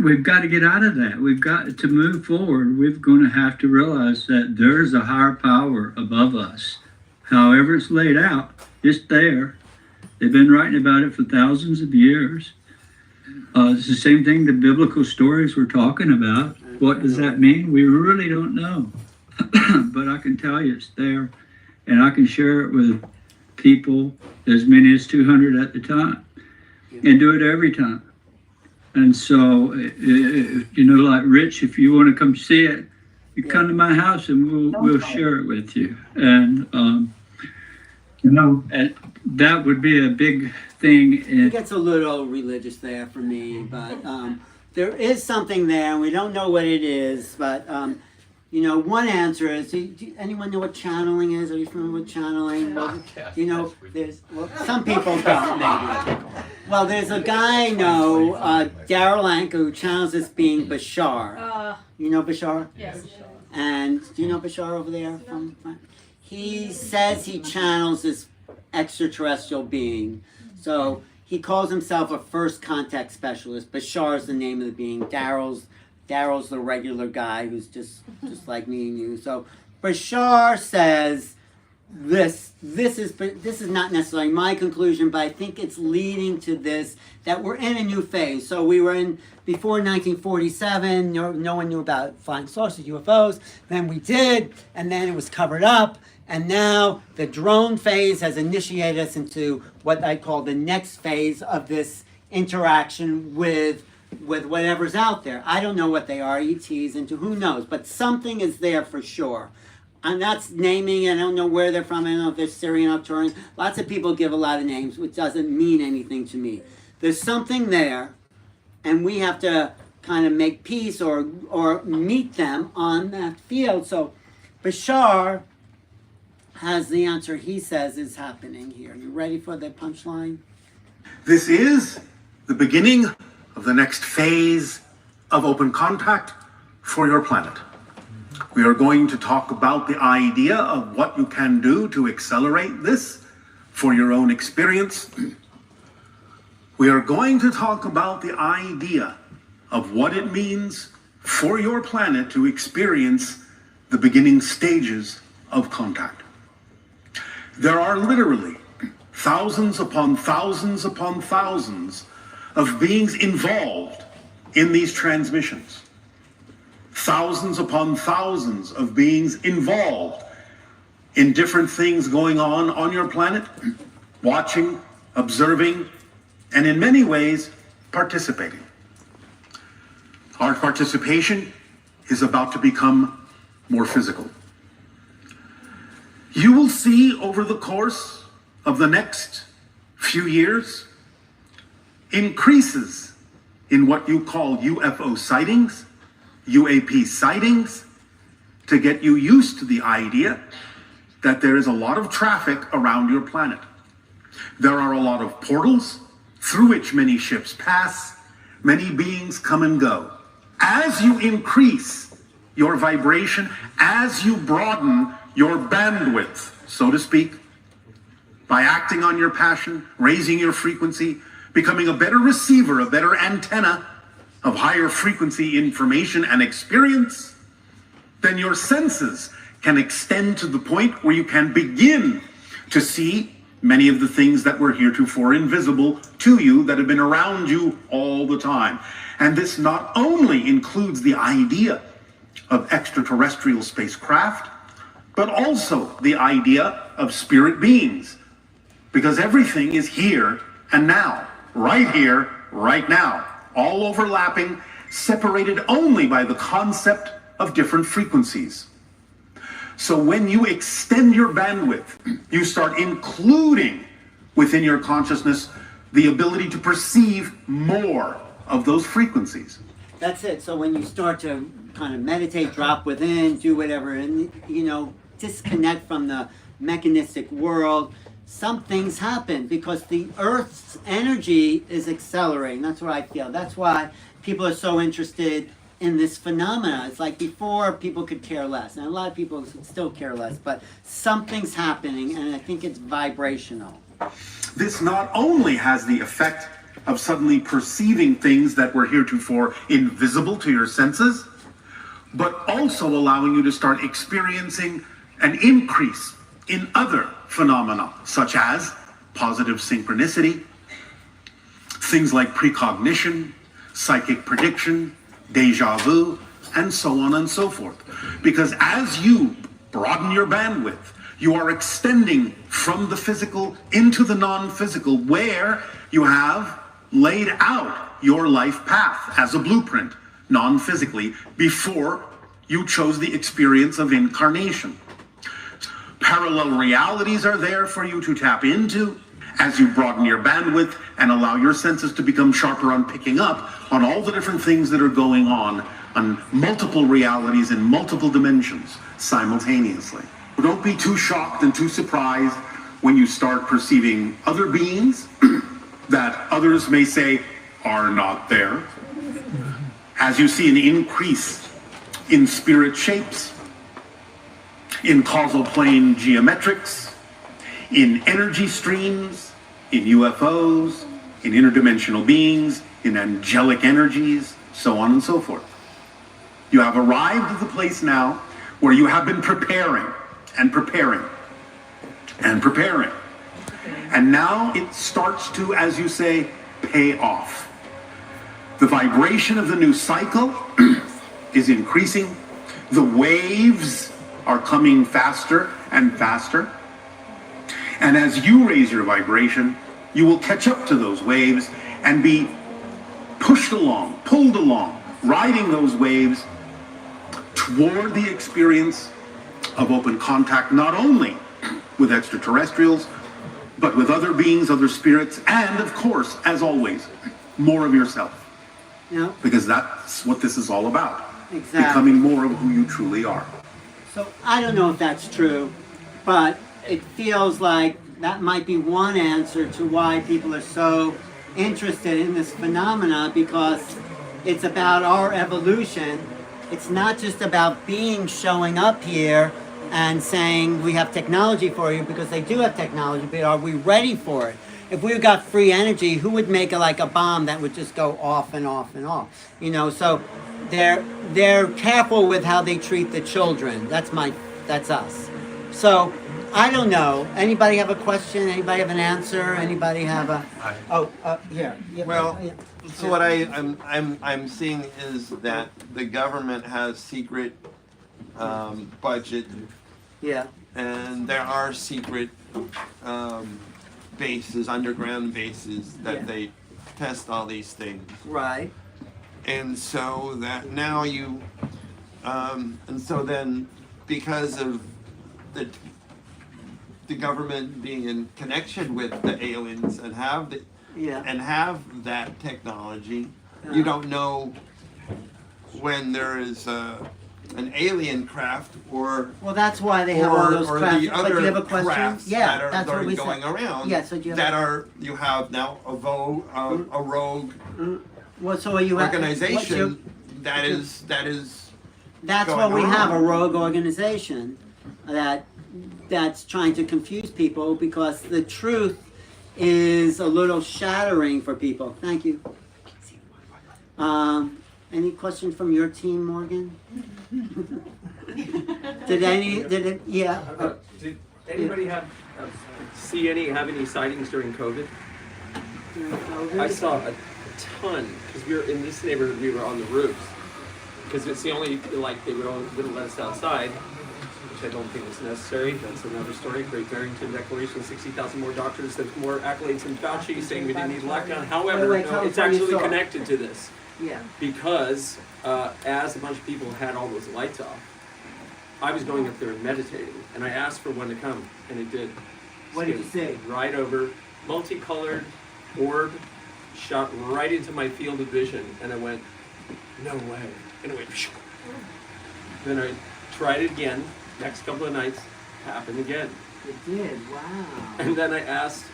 We've got to get out of that. We've got to move forward. We're going to have to realize that there's a higher power above us. However it's laid out, it's there. They've been writing about it for thousands of years. It's the same thing the biblical stories we're talking about. What does that mean? We really don't know. But I can tell you it's there, and I can share it with people, as many as 200 at the time, and do it every time. And so, like Rich, if you want to come see it, you come to my house and we'll share it with you. And and that would be a big thing. It gets a little religious there for me, but there is something there, and we don't know what it is. But one answer is: anyone know what channeling is? Are you familiar with channeling? Well, some people don't, maybe. Well, there's a guy I know, Daryl Anka, who channels this being Bashar. You know Bashar? Yes. And do you know Bashar over there? He says he channels this extraterrestrial being. So he calls himself a first contact specialist. Bashar is the name of the being. Daryl's the regular guy who's just like me and you. So Bashar says this is not necessarily my conclusion, but I think it's leading to this, that we're in a new phase. So we were in, before 1947, no one knew about flying saucers, UFOs. Then we did, and then it was covered up. And now the drone phase has initiated us into what I call the next phase of this interaction with whatever's out there. I don't know what they are, ETs, and who knows, but something is there for sure. And that's naming, I don't know where they're from, I don't know if they're Syrian or Turan. Lots of people give a lot of names, which doesn't mean anything to me. There's something there, and we have to kind of make peace or meet them on that field. So Bashar has the answer he says is happening here. You ready for the punchline? This is the beginning of the next phase of open contact for your planet. We are going to talk about the idea of what you can do to accelerate this for your own experience. We are going to talk about the idea of what it means for your planet to experience the beginning stages of contact. There are literally thousands upon thousands upon thousands of beings involved in these transmissions. Thousands upon thousands of beings involved in different things going on your planet, watching, observing, and in many ways, participating. Our participation is about to become more physical. You will see over the course of the next few years increases in what you call UFO sightings, UAP sightings, to get you used to the idea that there is a lot of traffic around your planet. There are a lot of portals through which many ships pass, many beings come and go. As you increase your vibration, as you broaden your bandwidth, so to speak, by acting on your passion, raising your frequency, becoming a better receiver, a better antenna of higher frequency information and experience, then your senses can extend to the point where you can begin to see many of the things that were heretofore invisible to you, that have been around you all the time. And this not only includes the idea of extraterrestrial spacecraft, but also the idea of spirit beings. Because everything is here and now, right here, right now, all overlapping, separated only by the concept of different frequencies. So when you extend your bandwidth, you start including within your consciousness the ability to perceive more of those frequencies. That's it. So when you start to kind of meditate, drop within, do whatever, and, you know, disconnect from the mechanistic world, some things happen because the Earth's energy is accelerating. That's what I feel. That's why people are so interested in this phenomena. It's like before people could care less, and a lot of people still care less, but something's happening, and I think it's vibrational. This not only has the effect of suddenly perceiving things that were heretofore invisible to your senses, but also allowing you to start experiencing an increase in other phenomena, such as positive synchronicity, things like precognition, psychic prediction, deja vu, and so on and so forth. Because as you broaden your bandwidth, you are extending from the physical into the non-physical, where you have laid out your life path as a blueprint, non-physically, before you chose the experience of incarnation. Parallel realities are there for you to tap into as you broaden your bandwidth and allow your senses to become sharper on picking up on all the different things that are going on multiple realities in multiple dimensions simultaneously. Don't be too shocked and too surprised when you start perceiving other beings that others may say are not there. As you see an increase in spirit shapes, in causal plane geometrics, in energy streams, in UFOs, in interdimensional beings, in angelic energies, so on and so forth. You have arrived at the place now where you have been preparing and preparing and preparing. And now it starts to, as you say, pay off. The vibration of the new cycle is increasing. The waves are coming faster and faster. And as you raise your vibration, you will catch up to those waves and be pushed along, pulled along, riding those waves toward the experience of open contact, not only with extraterrestrials, but with other beings, other spirits, and of course, as always, more of yourself. Yeah. Because that's what this is all about. Exactly. Becoming more of who you truly are. So I don't know if that's true, but it feels like that might be one answer to why people are so interested in this phenomena, because it's about our evolution. It's not just about beings showing up here and saying we have technology for you, because they do have technology, but are we ready for it? If we got free energy, who would make a bomb that would just go off and off and off? You know, so they're careful with how they treat the children. That's us. So I don't know. Anybody have a question? Anybody have an answer? Anybody have a? Here. Yeah. Well, so what I'm seeing is that the government has secret budget. Yeah. And there are secret bases, underground bases that they test all these things. Right. And so that now you, and so then because of the government being in connection with the aliens and have that technology, you don't know when there is an alien craft or that's why they have all those crafts. The other but you have a question? crafts Yeah, that are that's what we going said. around. Yeah, so do you have that are you have now a rogue Well, so you organization that is. That's going what we have, a around. rogue organization that's trying to confuse people, because the truth is a little shattering for people. Thank you. Any questions from your team, Morgan? Did anybody have any sightings during COVID? I saw a ton, because we were in this neighborhood. We were on the roofs because it's the only they wouldn't let us outside, which I don't think is necessary. That's another story. Great Barrington Declaration, 60,000 more doctors. There's more accolades than Fauci saying we didn't need lockdown. However, no, it's actually connected to this. Yeah. Because as a bunch of people had all those lights off, I was going up there and meditating, and I asked for one to come, and it did. What did you say? Right over, multicolored orb, shot right into my field of vision, and I went, no way. And it went, phew. Then I tried it again, next couple of nights, happened again. It did, wow. And then I asked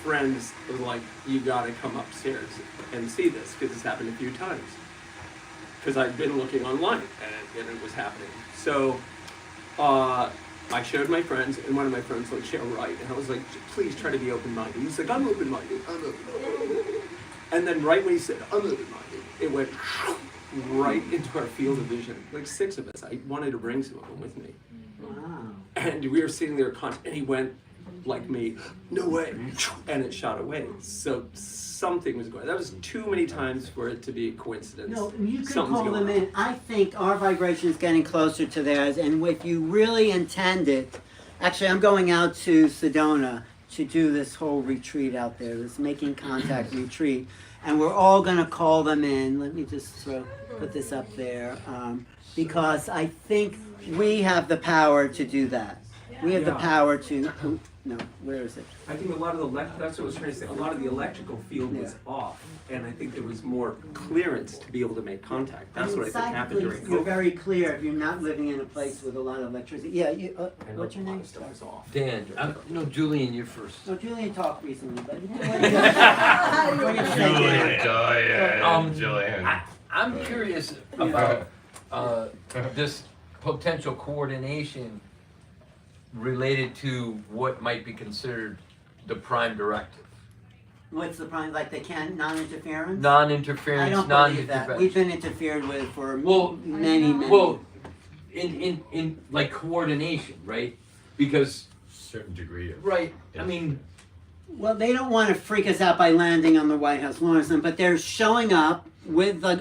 friends, I was like, you gotta come upstairs and see this, because it's happened a few times. Because I'd been looking online, and it was happening. So I showed my friends, and one of my friends was like, yeah, right. And I was like, please try to be open-minded. He's like, I'm open-minded. And then right when he said, I'm open-minded, it went right into our field of vision. Like 6 of us. I wanted to bring some of them with me. Wow. And we were sitting there, and he went like me, no way, and it shot away. So something was going on. That was too many times for it to be a coincidence. No, you can Something's call going them on. in. I think our vibration is getting closer to theirs, and if you really intend it, actually I'm going out to Sedona to do this whole retreat out there, this making contact retreat, and we're all going to call them in. Let me just put this up there, because I think we have the power to do that. We have the power to, no, where is it? I think a lot of that's what I was trying to say. A lot of the electrical field was off, and I think there was more clearance to be able to make contact. That's what I think happened during You're COVID. very clear if you're not living in a place with a lot of electricity. Yeah, what's your name? Dan, no, Julian, you're first. No, Julian talked recently, but Julian. I'm curious about this potential coordination related to what might be considered the prime directive. What's the prime? Like they can't non-interference? Non-interference, I don't believe that. We've been interfered with for many. Well, in like coordination, right? Because certain degree of right. I mean, well, they don't want to freak us out by landing on the White House lawn or something, but they're showing up with the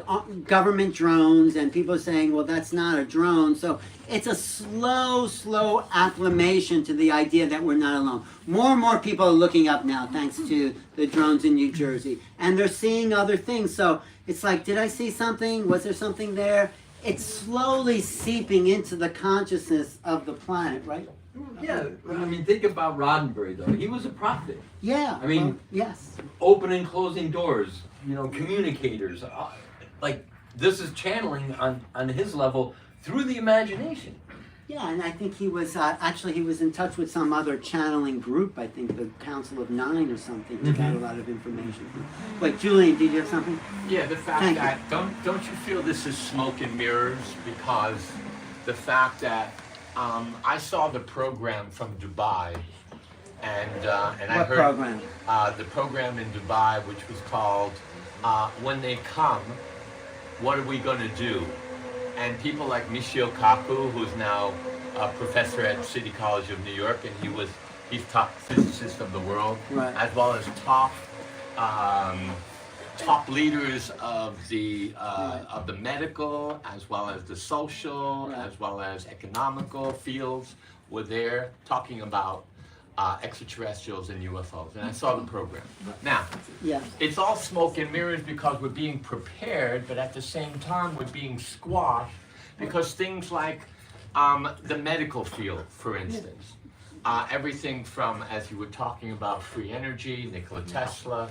government drones, and people are saying, well, that's not a drone. So it's a slow acclimation to the idea that we're not alone. More and more people are looking up now, thanks to the drones in New Jersey, and they're seeing other things. So it's like, did I see something? Was there something there? It's slowly seeping into the consciousness of the planet, right? Yeah, I mean, think about Roddenberry, though. He was a prophet. Yeah. I mean, well, yes. Open and closing doors, communicators. Like, this is channeling on his level through the imagination. Yeah, and I think he was, actually he was in touch with some other channeling group, I think the Council of Nine or something, to get a lot of information. Wait, Julian, did you have something? Yeah, the fact that, don't you feel this is smoke and mirrors? Because the fact that I saw the program from Dubai, and I What heard program? The program in Dubai, which was called "When They Come, What Are We Going to Do?" And people like Michio Kaku, who's now a professor at City College of New York, and he's top physicist of the world, right, as well as top leaders of the medical, as well as the social, as well as economical fields, were there talking about extraterrestrials and UFOs, and I saw the program. Now, it's all smoke and mirrors because we're being prepared, but at the same time we're being squashed because things like the medical field, for instance, everything from, as you were talking about, free energy, Nikola Tesla,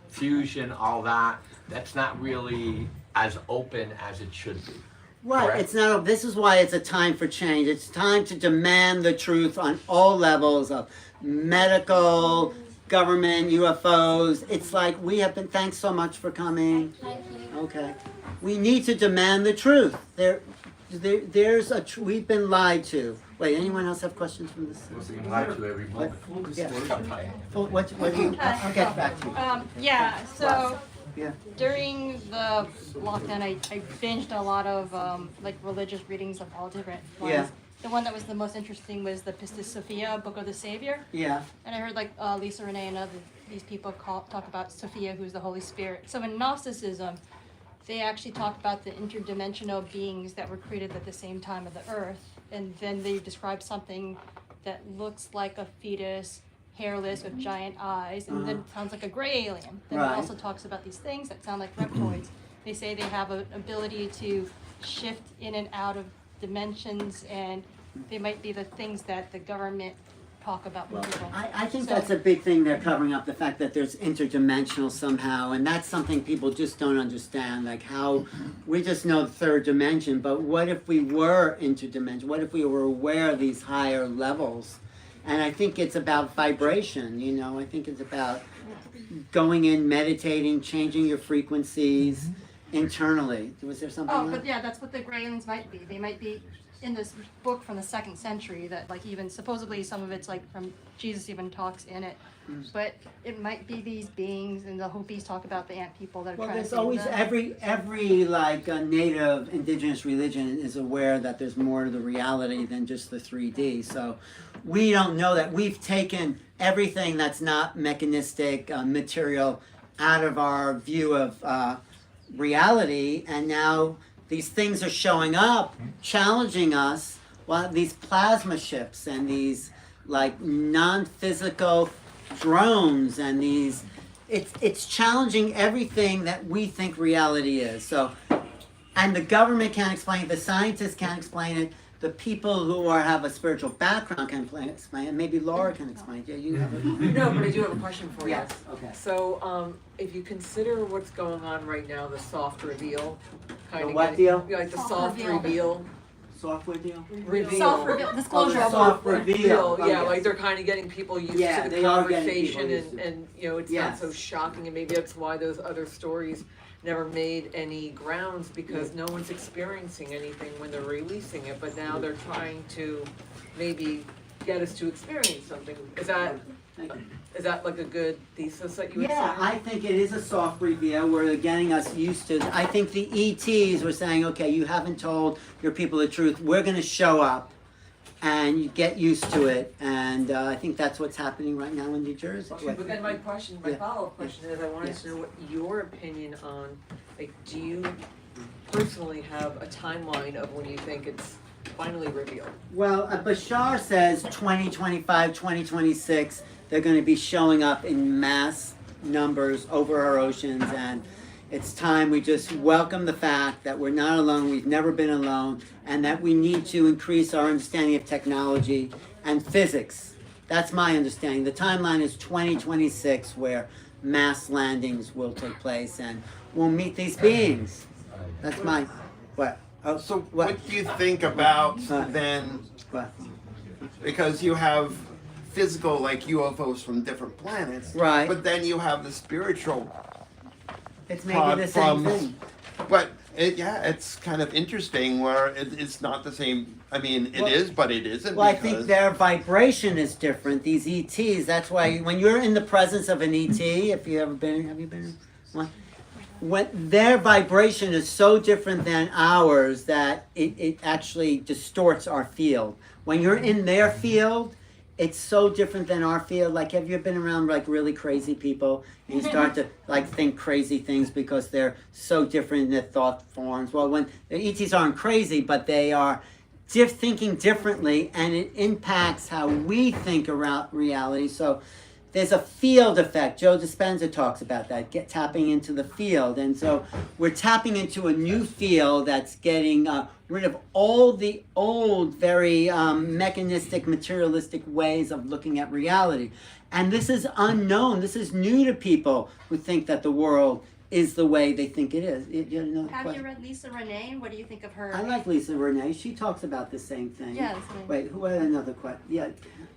fusion, all that, that's not really as open as it should be. Right, Correct? it's not, this is why it's a time for change. It's time to demand the truth on all levels of medical, government, UFOs. It's like we have been, thanks so much for coming. Okay. We need to demand the truth. We've been lied to. Wait, anyone else have questions from this? We're being lied to every moment. What do you, I'll get back to you. Yeah, so Yeah. during the lockdown, I binged a lot of like religious readings of all different ones. Yeah. The one that was the most interesting was the Pistis Sophia, Book of the Savior. Yeah. And I heard like Lisa Renee and these people talk about Sophia, who's the Holy Spirit. So in Gnosticism, they actually talk about the interdimensional beings that were created at the same time of the earth. And then they describe something that looks like a fetus, hairless with giant eyes, and then it sounds like a gray alien. Then it also talks about these things that sound like reptoids. They say they have an ability to shift in and out of dimensions, and they might be the things that the government talk about with people. I think that's a big thing they're covering up, the fact that there's interdimensional somehow, and that's something people just don't understand, like how we just know the third dimension, but what if we were interdimensional? What if we were aware of these higher levels? And I think it's about vibration, I think it's about going in, meditating, changing your frequencies internally. Was there something Oh, else? but yeah, that's what the gray aliens might be. They might be in this book from the 2nd century that like even supposedly some of it's like from Jesus even talks in it. But it might be these beings, and the Hopis talk about the ant people that are Well, trying to there's save always them. every like native indigenous religion is aware that there's more to the reality than just the 3D. So we don't know that. We've taken everything that's not mechanistic, material out of our view of reality, and now these things are showing up, challenging us. Well, these plasma ships and these like non-physical drones and these, it's challenging everything that we think reality is. So, and the government can't explain it, the scientists can't explain it, the people who have a spiritual background can explain it. Maybe Laura can explain it. Yeah, you have a... No, but I do have a question for you. Yes, okay. So, if you consider what's going on right now, the soft reveal, kind The of what deal? like the soft reveal. Software deal? Reveal. Soft reveal, disclosure. Soft reveal. Yeah, like they're kind of getting people used Yeah, to the they are getting conversation, people used to it. and it's Yes. not so shocking, and maybe that's why those other stories never made any grounds, because no one's experiencing anything when they're releasing it, but now they're trying to maybe get us to experience something. Is that like a good thesis that you would say? Yeah, I think it is a soft reveal where they're getting us used to. I think the ETs were saying, okay, you haven't told your people the truth. We're going to show up and you get used to it. And I think that's what's happening right now in New Jersey. Okay, but then my follow-up question is, I wanted to know what your opinion on Like, do you personally have a timeline of when you think it's finally revealed? Well, Bashar says 2025, 2026, they're going to be showing up in mass numbers over our oceans, and it's time we just welcome the fact that we're not alone, we've never been alone, and that we need to increase our understanding of technology and physics. That's my understanding. The timeline is 2026, where mass landings will take place, and we'll meet these beings. That's my, what? Oh, So what do you think about then, What? because you have physical, like UFOs from different planets, Right. but then you have the spiritual It's maybe the same thing. But it's kind of interesting where it's not the same. I mean, it Well- is, but it isn't. Well, I because think their vibration is different. These ETs, that's why when you're in the presence of an ET, if you ever been, have you been? What? When their vibration is so different than ours that it actually distorts our field. When you're in their field, it's so different than our field. Like, have you been around like really crazy people and you start to like think crazy things because they're so different in their thought forms? Well, when the ETs aren't crazy, but they are thinking differently, and it impacts how we think around reality. So there's a field effect. Joe Dispenza talks about that, tapping into the field. And so we're tapping into a new field that's getting rid of all the old, very mechanistic, materialistic ways of looking at reality. And this is unknown. This is new to people who think that the world is the way they think it is. Have you read Lisa Renee? What do you think of her? I like Lisa Renee. She talks about the same thing. Yeah, that's right. Wait, who had another question? Yeah.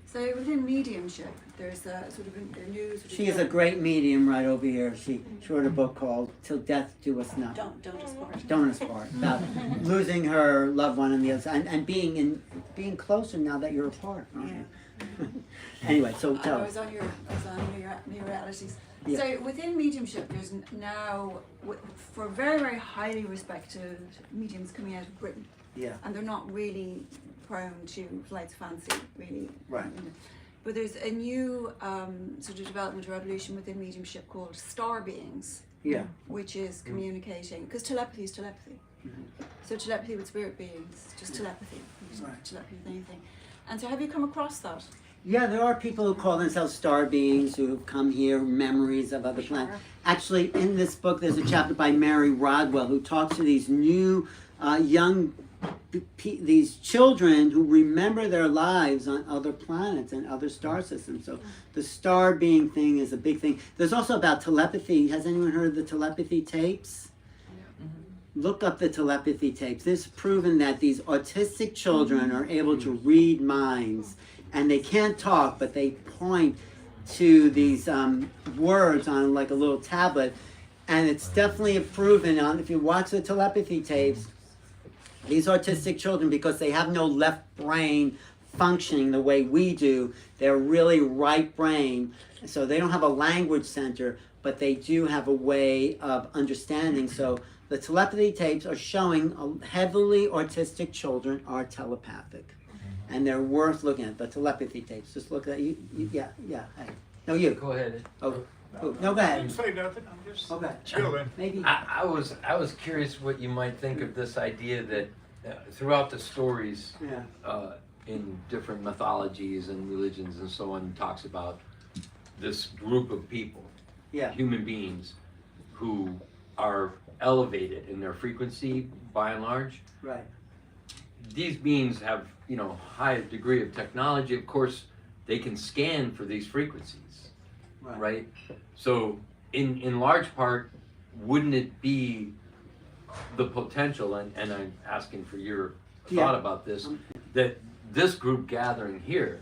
So within mediumship, there's a sort of a new sort of She is a great medium right over here. She wrote a book called Till Death Do Us Not. Don't us part. Don't us part. About losing her loved one on the other side, and being closer now that you're apart. Right? Yeah. Anyway, so tell I us. was on your realities. Yeah. So within mediumship, there's now, for very, very highly respected mediums coming out of Britain, Yeah. and they're not really prone to flights of fancy, really. Right. But there's a new sort of development or revolution within mediumship called star beings. Yeah. Which is communicating, because telepathy is telepathy. So telepathy with spirit beings, just telepathy. Right. Telepathy with anything. And so have you come across that? Yeah, there are people who call themselves star beings who have come here, memories of other planets. Actually, in this book, there's a chapter by Mary Rodwell who talks to these new these children who remember their lives on other planets and other star systems. So the star being thing is a big thing. There's also about telepathy. Has anyone heard of the telepathy tapes? Look up the telepathy tapes. It's proven that these autistic children are able to read minds, and they can't talk, but they point to these words on like a little tablet, and it's definitely proven on, if you watch the telepathy tapes, these autistic children, because they have no left brain functioning the way we do, they're really right brain, so they don't have a language center, but they do have a way of understanding. So the telepathy tapes are showing heavily autistic children are telepathic, and they're worth looking at. The telepathy tapes, just look at you. Yeah. Hey. No, you. Go ahead. Oh, no, go ahead. I didn't say nothing. I'm just Okay. chilling. Maybe. I was curious what you might think of this idea that throughout the stories, in different mythologies and religions and so on, talks about this group of people, human beings, who are elevated in their frequency by and large. Right. These beings have, high degree of technology. Of course, they can scan for these frequencies, right? So in large part, wouldn't it be the potential, and I'm asking for your thought about this, that this group gathering here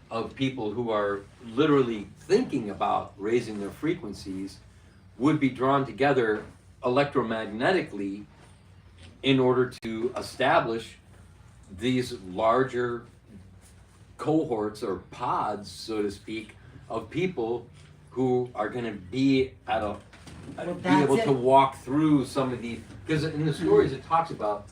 of people who are literally thinking about raising their frequencies would be drawn together electromagnetically in order to establish these larger cohorts or pods, so to speak, of people who are going to be be able to walk through some of these, because in the stories it talks about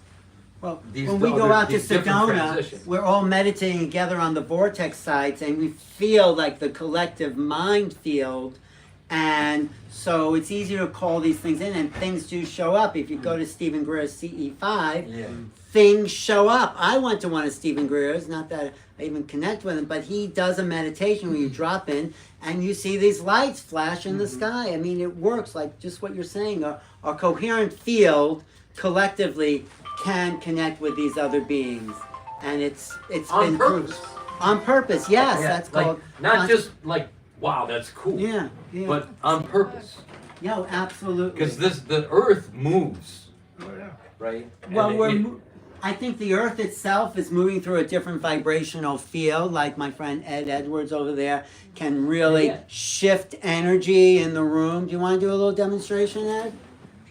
these when we go out to these different Sedona, transitions. we're all meditating together on the vortex sites, and we feel like the collective mind field And so it's easier to call these things in, and things do show up. If you go to Stephen Greer's CE5, things show up. I went to one of Stephen Greer's, not that I even connect with him, but he does a meditation where you drop in and you see these lights flash in the sky. I mean, it works like just what you're saying. A coherent field collectively can connect with these other beings. And it's On been purpose. On purpose, yes. Yeah, That's like, called not just like, wow, that's cool. Yeah, yeah. But on purpose. Yeah, absolutely. Because the Earth moves. Right? Well, And I think the Earth itself is moving through a different vibrational field. Like my friend Ed Edwards over there can really shift energy in the room. Do you want to do a little demonstration, Ed?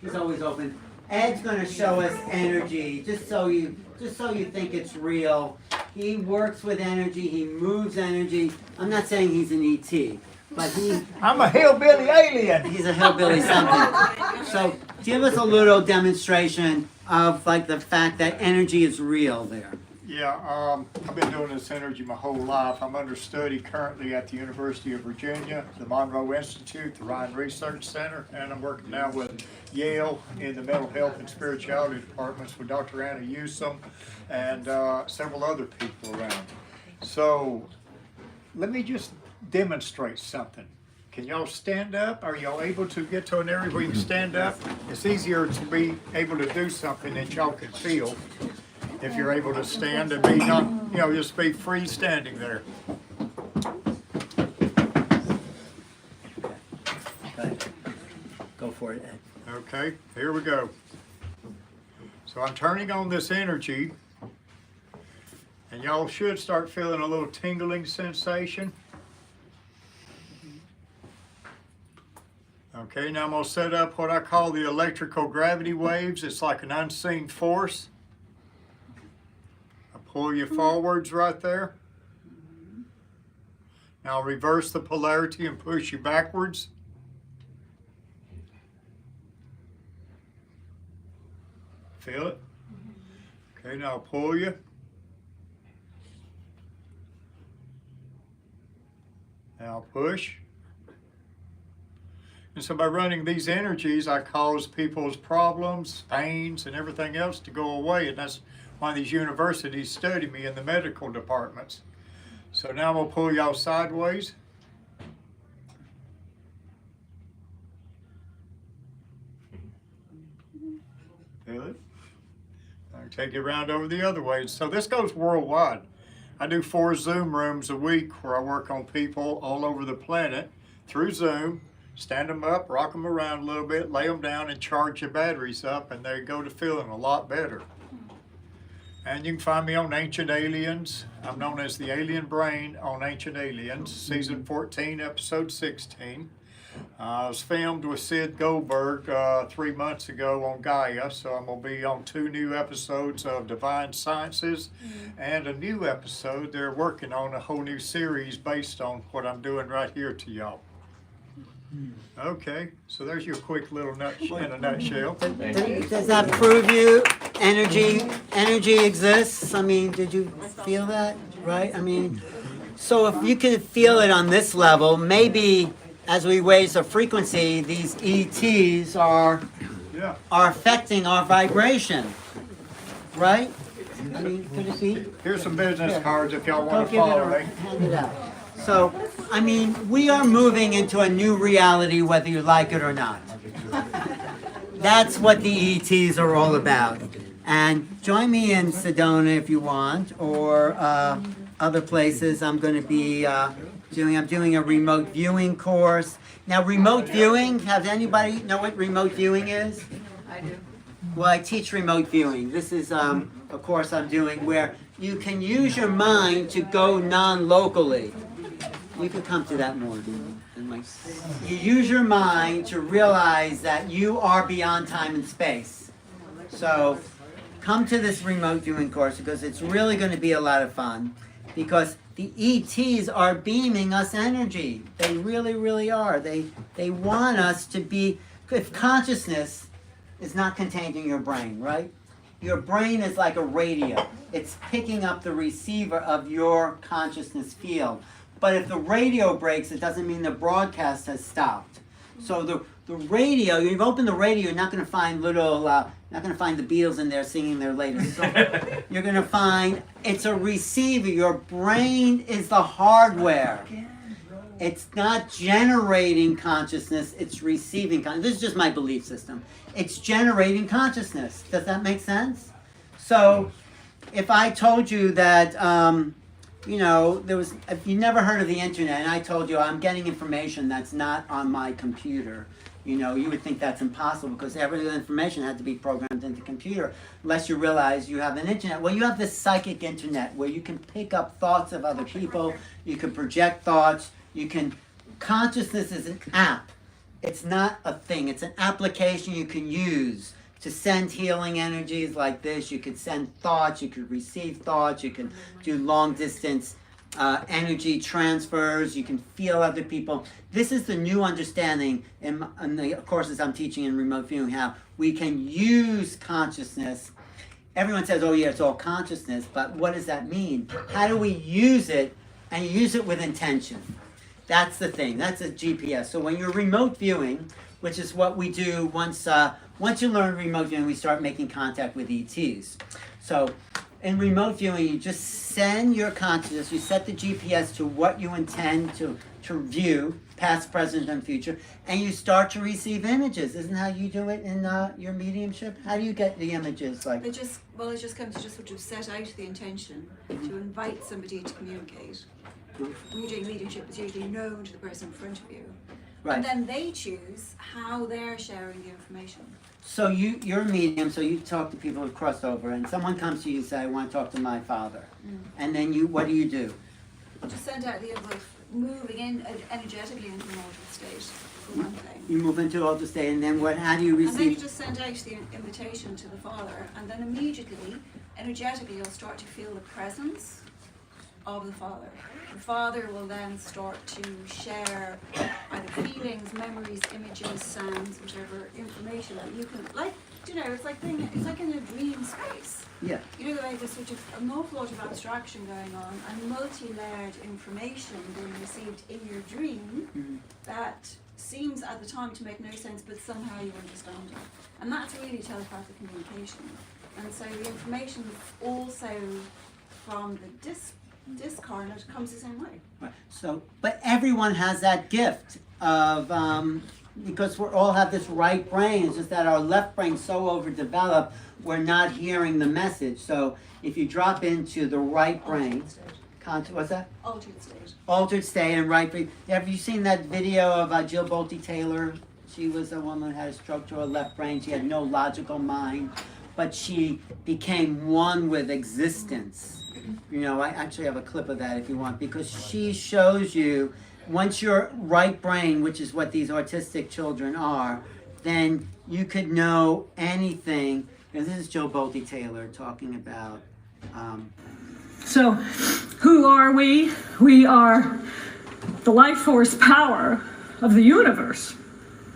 He's always open. Ed's going to show us energy, just so you think it's real. He works with energy. He moves energy. I'm not saying he's an ET, but I'm a hillbilly alien. He's a hillbilly something. So give us a little demonstration of like the fact that energy is real there. Yeah, I've been doing this energy my whole life. I'm under study currently at the University of Virginia, the Monroe Institute, the Ryan Research Center, and I'm working now with Yale in the mental health and spirituality departments with Dr. Anna Newsom and several other people around. So let me just demonstrate something. Can y'all stand up? Are y'all able to get to an area where you can stand up? It's easier to be able to do something that y'all can feel if you're able to stand and be not, just be free standing there. Go for it, Ed. Okay, here we go. So I'm turning on this energy, and y'all should start feeling a little tingling sensation. Okay, now I'm going to set up what I call the electrical gravity waves. It's like an unseen force. I pull you forwards right there. Now I'll reverse the polarity and push you backwards. Feel it? Okay, now I'll pull you. Now I'll push. And so by running these energies, I cause people's problems, pains, and everything else to go away. And that's why these universities study me in the medical departments. So now I'm going to pull y'all sideways. Feel it? I'll take you around over the other way. So this goes worldwide. I do 4 Zoom rooms a week where I work on people all over the planet through Zoom. Stand them up, rock them around a little bit, lay them down, and charge your batteries up, and they go to feeling a lot better. And you can find me on Ancient Aliens. I'm known as the Alien Brain on Ancient Aliens, season 14, episode 16. I was filmed with Sid Goldberg 3 months ago on Gaia, so I'm going to be on 2 new episodes of Divine Sciences and a new episode. They're working on a whole new series based on what I'm doing right here to y'all. Okay, so there's your quick little in a nutshell. Does that prove you energy exists? I mean, did you feel that, right? I mean, so if you can feel it on this level, maybe as we raise the frequency, these ETs are affecting our vibration, right? I mean, could it be? Here's some business cards if y'all want to follow me. Hand it out. So, I mean, we are moving into a new reality whether you like it or not. That's what the ETs are all about. And join me in Sedona if you want, or other places. I'm going to be doing a remote viewing course. Now, remote viewing, has anybody know what remote viewing is? I do. Well, I teach remote viewing. This is a course I'm doing where you can use your mind to go non-locally. You can come to that more. You use your mind to realize that you are beyond time and space. So come to this remote viewing course because it's really going to be a lot of fun because the ETs are beaming us energy. They really, really are. They want us to be, if consciousness is not contained in your brain, right? Your brain is like a radio. It's picking up the receiver of your consciousness field. But if the radio breaks, it doesn't mean the broadcast has stopped. So the radio, you've opened the radio, you're not going to find not going to find the Beatles in there singing their latest song. You're going to find it's a receiver. Your brain is the hardware. It's not generating consciousness, it's receiving consciousness. This is just my belief system. It's generating consciousness. Does that make sense? So if I told you that, if you never heard of the internet and I told you I'm getting information that's not on my computer, you would think that's impossible because every information had to be programmed into the computer unless you realize you have an internet. Well, you have this psychic internet where you can pick up thoughts of other people, you can project thoughts, consciousness is an app. It's not a thing. It's an application you can use to send healing energies like this. You could send thoughts, you could receive thoughts, you can do long distance energy transfers, you can feel other people. This is the new understanding in the courses I'm teaching in remote viewing, how we can use consciousness. Everyone says, oh yeah, it's all consciousness, but what does that mean? How do we use it, and use it with intention? That's the thing. That's a GPS. So when you're remote viewing, which is what we do once you learn remote viewing, we start making contact with ETs. So in remote viewing, you just send your consciousness, you set the GPS to what you intend to view, past, present, and future, and you start to receive images. Isn't how you do it in your mediumship? How do you get the images? It just comes to just sort of set out the intention to invite somebody to communicate. When you're doing mediumship, it's usually known to the person in front of you. Right. And then they choose how they're sharing the information. So you're a medium, so you talk to people who cross over, and someone comes to you and say, I want to talk to my father. And then what do? You just send out the envelope, moving in energetically into an altered state, for one thing. You move into altered state, and then how do you receive? And then you just send out the invitation to the father, and then immediately, energetically, you'll start to feel the presence of the father. The father will then start to share either feelings, memories, images, sounds, whatever information that you can, it's like in a dream space. Yeah. There's sort of an awful lot of abstraction going on and multi-layered information being received in your dream that seems at the time to make no sense, but somehow you understand it. And that's really telepathic communication. And so the information also from the discarnate comes the same way. Right. So, but everyone has that gift of, because we all have this right brain, it's just that our left brain's so overdeveloped, we're not hearing the message. So if you drop into the right brain, what's that? Altered state. Altered state and right brain. Have you seen that video of Jill Bolte Taylor? She was a woman who had a stroke to her left brain. She had no logical mind, but she became one with existence. I actually have a clip of that if you want, because she shows you once your right brain, which is what these autistic children are, then you could know anything. This is Jill Bolte Taylor talking about. So, who are we? We are the life force power of the universe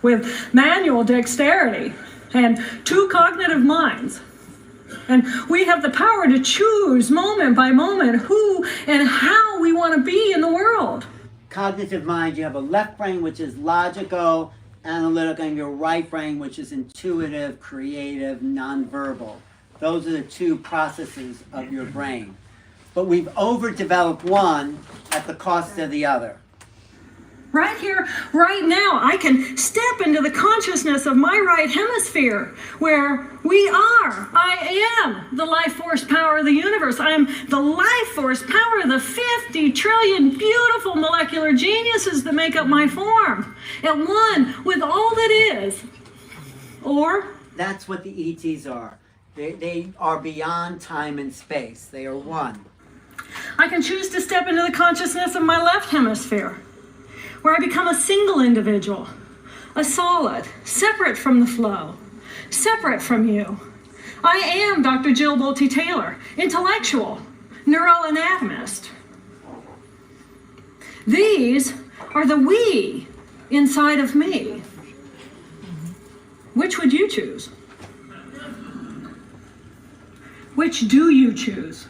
with manual dexterity and 2 cognitive minds. And we have the power to choose moment by moment who and how we want to be in the world. Cognitive mind, you have a left brain, which is logical, analytical, and your right brain, which is intuitive, creative, nonverbal. Those are the 2 processes of your brain. But we've overdeveloped one at the cost of the other. Right here, right now, I can step into the consciousness of my right hemisphere, where I am the life force power of the universe. I am the life force power of the 50 trillion beautiful molecular geniuses that make up my form, at one with all that is. Or? That's what the ETs are. They are beyond time and space. They are one. I can choose to step into the consciousness of my left hemisphere, where I become a single individual, a solid, separate from the flow, separate from you. I am Dr. Jill Bolte Taylor, intellectual, neuroanatomist. These are the we inside of me. Which would you choose? Which do you choose?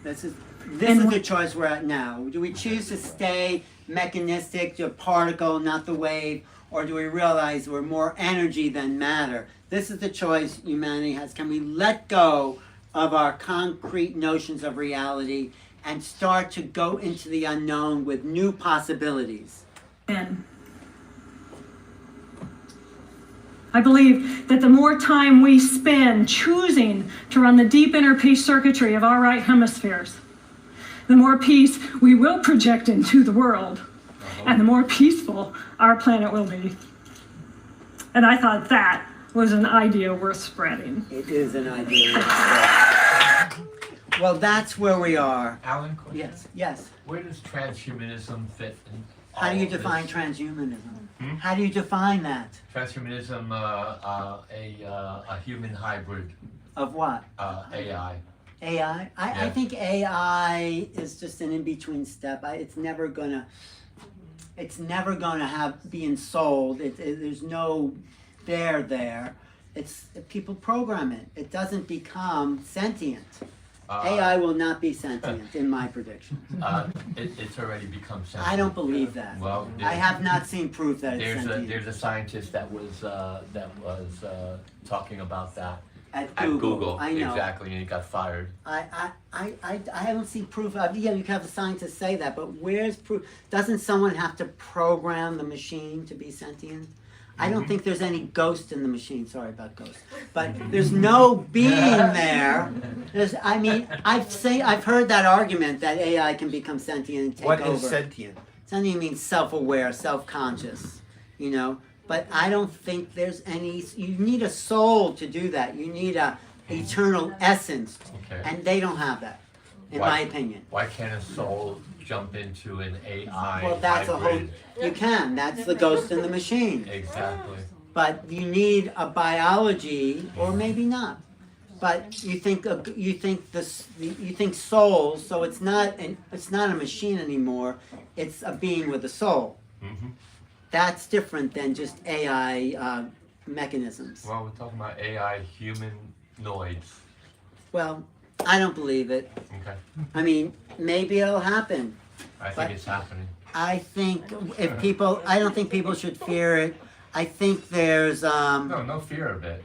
This is the choice we're at now. Do we choose to stay mechanistic, the particle, not the wave, or do we realize we're more energy than matter? This is the choice humanity has. Can we let go of our concrete notions of reality and start to go into the unknown with new possibilities? And I believe that the more time we spend choosing to run the deep inner peace circuitry of our right hemispheres, the more peace we will project into the world, and the more peaceful our planet will be. And I thought that was an idea worth spreading. It is an idea worth spreading. Well, that's where we are. Alan, question? Yes, yes. Where does transhumanism fit in? How do you all of define this? transhumanism? Hmm? How do you define that? Transhumanism, a human hybrid. Of what? AI. AI? I Yeah. think AI is just an in-between step. It's never gonna have being sold. There's no there. It's people program it. It doesn't become sentient. AI will not be sentient in my prediction. It's already become sentient. I don't believe that. Well, I have not seen proof that it's sentient. There's a scientist that was talking about that At Google. I know. Exactly, and he got fired. I haven't seen proof of, yeah, you can have a scientist say that, but where's proof? Doesn't someone have to program the machine to be sentient? I don't think there's any ghost in the machine. Sorry about ghosts, but there's no being there. I've heard that argument that AI can become sentient and take over. What is sentient? Sentient means self-aware, self-conscious, you know. But I don't think there's any. You need a soul to do that. You need a eternal essence, and they don't have that, in my opinion. Why can't a soul jump into an AI? Well, that's a whole. hybrid? You can. That's the ghost in the machine. Exactly. But you need a biology, or maybe not. But you think soul. So it's not a machine anymore. It's a being with a soul. Mm-hmm. That's different than just AI mechanisms. Well, we're talking about AI humanoids. Well, I don't believe it. Okay. I mean, maybe it'll happen. I think But it's happening. I think I don't think people should fear it. I think there's No fear of it,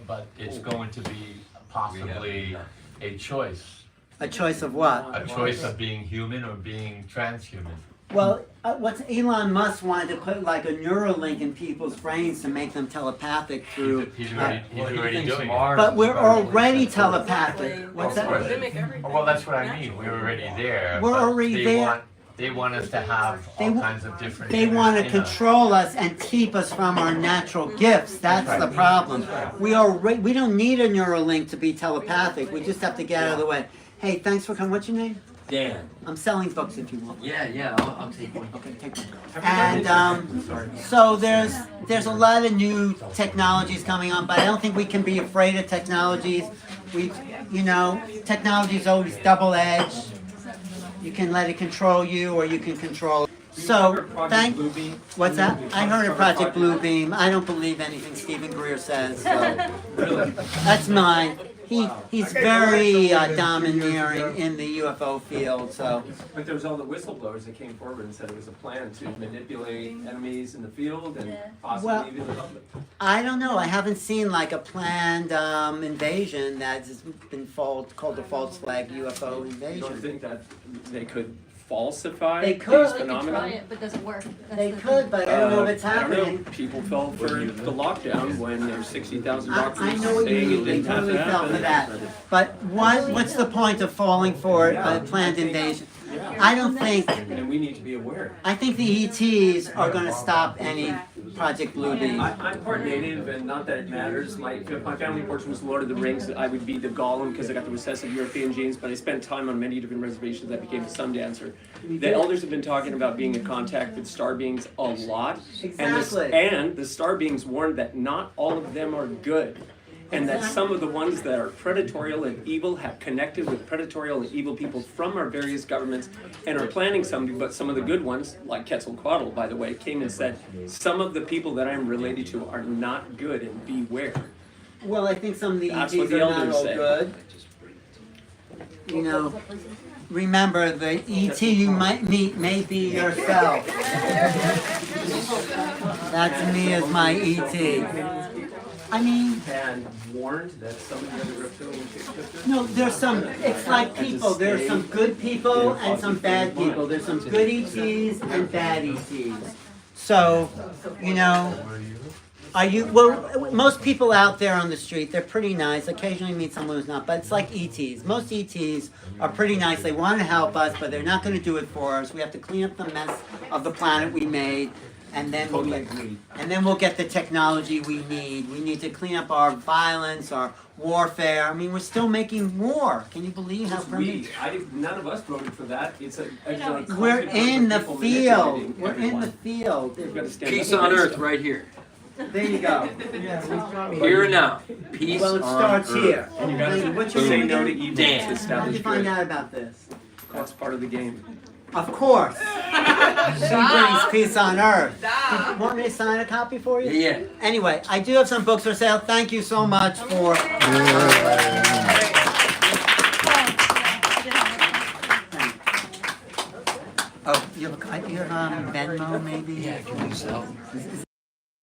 but it's going to be possibly a choice. A choice of what? A choice of being human or being transhuman. Well, what's Elon Musk wanted to put like a Neuralink in people's brains to make them telepathic through. He's already doing it. But we're already telepathic. What's that? Oh, well, that's what I mean. We're already there. We're but already there. They want us to have all kinds of different. They want to you know. control us and keep us from our natural gifts. That's the problem. We don't need a Neuralink to be telepathic. We just have to get out of the way. Hey, thanks for coming. What's your name? Dan. I'm selling books if you want. Yeah, I'll take one. Okay, take one. And so there's a lot of new technologies coming on, but I don't think we can be afraid of technologies. Technology is always double-edged. You can let it control you, or you can control it. So, what's that? I heard of Project Bluebeam. I don't believe anything Stephen Greer says. So. That's mine. He's very domineering in the UFO field. So. But there was all the whistleblowers that came forward and said it was a plan to manipulate enemies in the field and possibly even the public. I don't know. I haven't seen like a planned invasion that's been called a false flag UFO invasion. You don't think that they could falsify They these could. They phenomena? could try it, but it doesn't work. They could, but I don't know if it's I don't know. happening. People fell for the lockdown when there were 60,000 doctors I know what you saying it mean. They didn't have totally to fell for happen. that. But what's the point of falling for a planned invasion? I don't think. And we need to be aware. I think the ETs are going to stop any Project Bluebeam. I'm part native, and not that it matters. If my family portion was Lord of the Rings, I would be the Gollum because I got the recessive European genes, but I spent time on many different reservations. I became a sun dancer. The elders have been talking about being in contact with star beings a lot. Exactly. And the star beings warned that not all of them are good. And that some of the ones that are predatorial and evil have connected with predatorial and evil people from our various governments and are planning something, but some of the good ones, like Quetzalcoatl, by the way, came and said, some of the people that I'm related to are not good and beware. Well, I think some of the That's ETs what the are not elders all say. good. You know, remember, the ET you might meet may be yourself. That's me as my ET. I mean, And warned that some of the other reptilian shapeshifters. no, there's some, it's like people, there's some good people and some bad people. There's some good ETs and bad ETs. So, you know, well, most people out there on the street, they're pretty nice. Occasionally meet someone who's not, but it's like ETs. Most ETs are pretty nice. They want to help us, but they're not going to do it for us. We have to clean up the mess of the planet we made. And then, we'll get the technology we need. We need to clean up our violence, our warfare. I mean, we're still making war. Can you believe how primitive? None of us voted for that. It's a We're in the field. We're in the field. Peace on earth right here. There you go. Here and now. Peace Well, it on starts earth. here. And you gotta What's your say name no to again? evil Dan. to How'd establish you find good. out about this? That's part of the game. Of course. She brings peace on earth. Do you want me to sign a copy for you? Yeah. Anyway, I do have some books for sale. Thank you so much for. Oh, you have Venmo maybe? Yeah, can we sell?